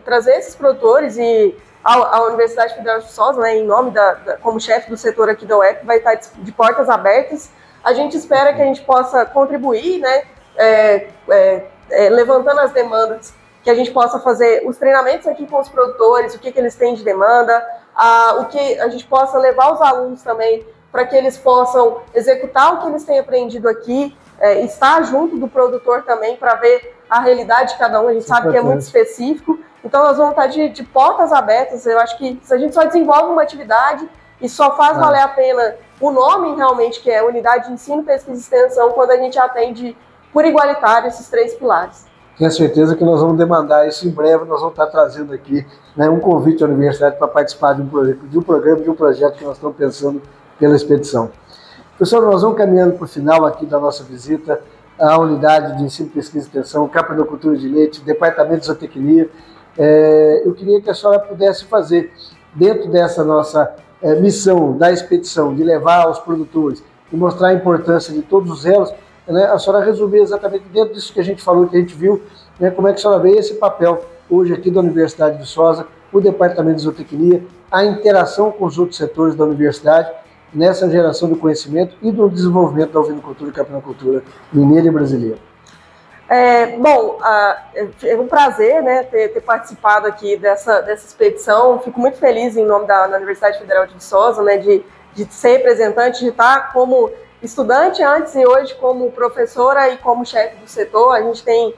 trazer esses produtores, e a Universidade Federal de Viçosa, né, em nome como chefe do setor aqui da UEP, vai estar de portas abertas. A gente espera que a gente possa contribuir, né, levantando as demandas, que a gente possa fazer os treinamentos aqui com os produtores, o que eles têm de demanda, o que a gente possa levar os alunos também para que eles possam executar o que eles têm aprendido aqui, estar junto do produtor também para ver a realidade de cada um. A gente sabe que é muito específico, então nós vamos estar de portas abertas. Eu acho que a gente só desenvolve uma atividade e só faz valer a pena o nome realmente, que é Unidade de Ensino, Pesquisa e Extensão, quando a gente atende por igualitário esses 3 pilares. Tenho certeza que nós vamos demandar isso em breve, nós vamos estar trazendo aqui, né, um convite à universidade para participar de um programa, de um projeto que nós estamos pensando pela expedição. Pessoal, nós vamos caminhando para o final aqui da nossa visita à Unidade de Ensino, Pesquisa e Extensão, Caprinocultura de Leite, Departamento de Zootecnia. Eu queria que a senhora pudesse fazer, dentro dessa nossa missão da expedição, de levar aos produtores e mostrar a importância de todos os elos, né, a senhora resumir exatamente dentro disso que a gente falou, que a gente viu, né, como é que a senhora vê esse papel hoje aqui da Universidade de Viçosa, o Departamento de Zootecnia, a interação com os outros setores da universidade, nessa geração do conhecimento e do desenvolvimento da ovinocultura e caprinocultura mineira e brasileira. É um prazer, né, ter participado aqui dessa expedição. Fico muito feliz em nome da Universidade Federal de Viçosa, né, de ser representante, de estar como estudante antes e hoje como professora e como chefe do setor. A gente tem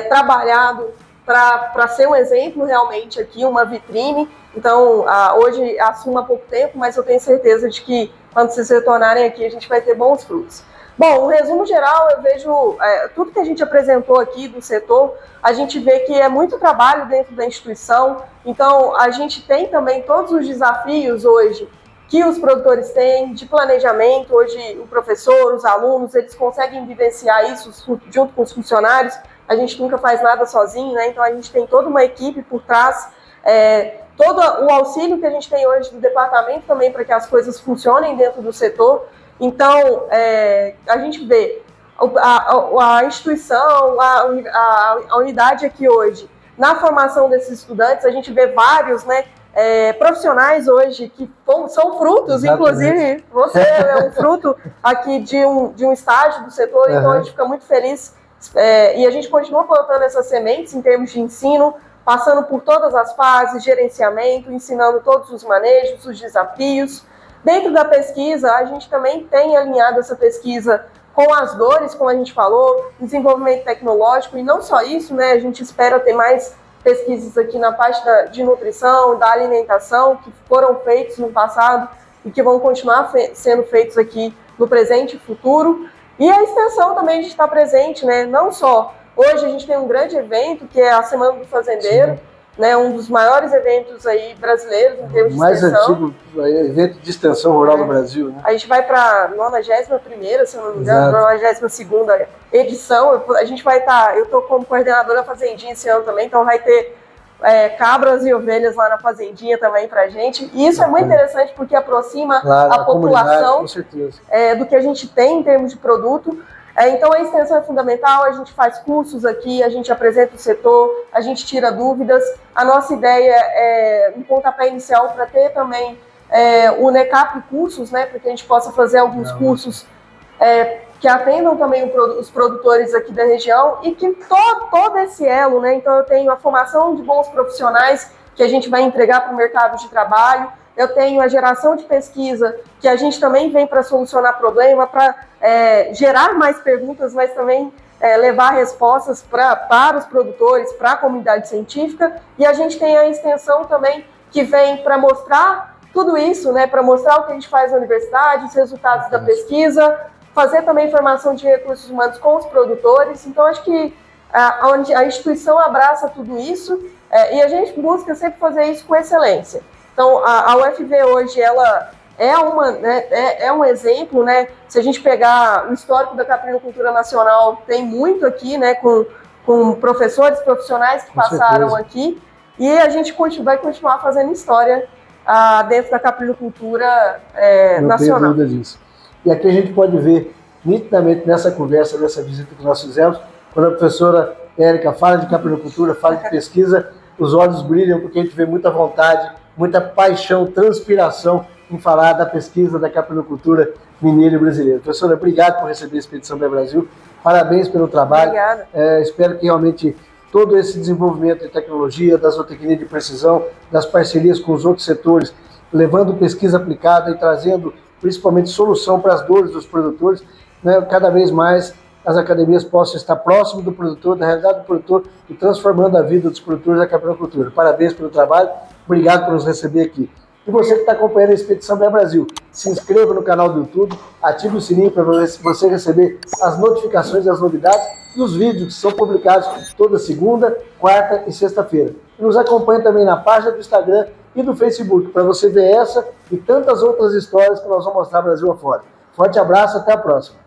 trabalhado para ser um exemplo realmente aqui, uma vitrine. Então, hoje assumo há pouco tempo, mas eu tenho certeza de que quando vocês retornarem aqui, a gente vai ter bons frutos. Bom, no resumo geral, eu vejo tudo que a gente apresentou aqui do setor, a gente vê que é muito trabalho dentro da instituição. Então, a gente tem também todos os desafios hoje que os produtores têm de planejamento. Hoje, o professor, os alunos, eles conseguem vivenciar isso junto com os funcionários. A gente nunca faz nada sozinho, né? Então, a gente tem toda uma equipe por trás, todo o auxílio que a gente tem hoje do departamento também para que as coisas funcionem dentro do setor. Então, a gente vê a instituição, a unidade aqui hoje, na formação desses estudantes, a gente vê vários, né, profissionais hoje que são frutos. Exatamente. Inclusive você é um fruto aqui de um estágio do setor. Então a gente fica muito feliz, e a gente continua plantando essas sementes em termos de ensino, passando por todas as fases, gerenciamento, ensinando todos os manejos, os desafios. Dentro da pesquisa, a gente também tem alinhado essa pesquisa com as dores, como a gente falou, desenvolvimento tecnológico, e não só isso, né? A gente espera ter mais pesquisas aqui na parte de nutrição, da alimentação, que foram feitos no passado e que vão continuar sendo feitos aqui no presente e futuro. E a extensão também, a gente está presente, né? Não só, hoje a gente tem um grande evento, que é a Semana do Fazendeiro. Sim. Né, um dos maiores eventos aí brasileiros em termos de extensão. Mais antigo evento de extensão rural do Brasil. Né? A gente vai para a 91ª, se eu não me engano, 92ª edição. A gente vai estar, eu estou como coordenadora da Fazendinha esse ano também, então vai ter cabras e ovelhas lá na Fazendinha também para a gente. E isso é muito interessante porque aproxima a população do que a gente tem em termos de produto. Então, a extensão é fundamental, a gente faz cursos aqui, a gente apresenta o setor, a gente tira dúvidas. A nossa ideia é um pontapé inicial para ter também o NECAP cursos, né, para que a gente possa fazer alguns cursos que atendam também os produtores aqui da região e que todo esse elo, né, então eu tenho a formação de bons profissionais que a gente vai entregar para o mercado de trabalho. Eu tenho a geração de pesquisa, que a gente também vem para solucionar problema, para gerar mais perguntas, mas também levar respostas para os produtores, para a comunidade científica. E a gente tem a extensão também, que vem para mostrar tudo isso, né, para mostrar o que a gente faz na universidade, os resultados da pesquisa, fazer também formação de recursos humanos com os produtores. Então, acho que onde a instituição abraça tudo isso e a gente busca sempre fazer isso com excelência. Então, a UFV hoje, ela é um exemplo, né? Se a gente pegar o histórico da caprinocultura nacional, tem muito aqui, né, com professores profissionais que passaram aqui, e a gente vai continuar fazendo história dentro da caprinocultura nacional. Não tem dúvida disso. E aqui a gente pode ver nitidamente nessa conversa, nessa visita que nós fizemos, quando a professora Érica fala de caprinocultura, fala de pesquisa, os olhos brilham porque a gente vê muita vontade, muita paixão, transpiração em falar da pesquisa da caprinocultura mineira e brasileira. Professora, obrigado por receber a Expedição Bem Brasil, parabéns pelo trabalho. Obrigada. Espero que realmente todo esse desenvolvimento de tecnologia, da zootecnia de precisão, das parcerias com os outros setores, levando pesquisa aplicada e trazendo principalmente solução para as dores dos produtores, né, cada vez mais as academias possam estar próximo do produtor, da realidade do produtor e transformando a vida dos produtores da caprinocultura. Parabéns pelo trabalho, obrigado por nos receber aqui. E você que está acompanhando a Expedição Bem Brasil, se inscreva no canal do YouTube, ative o sininho para você receber as notificações das novidades e os vídeos que são publicados toda segunda, quarta e sexta-feira. E nos acompanhe também na página do Instagram e do Facebook, para você ver essa e tantas outras histórias que nós vamos mostrar Brasil afora. Forte abraço, até a próxima.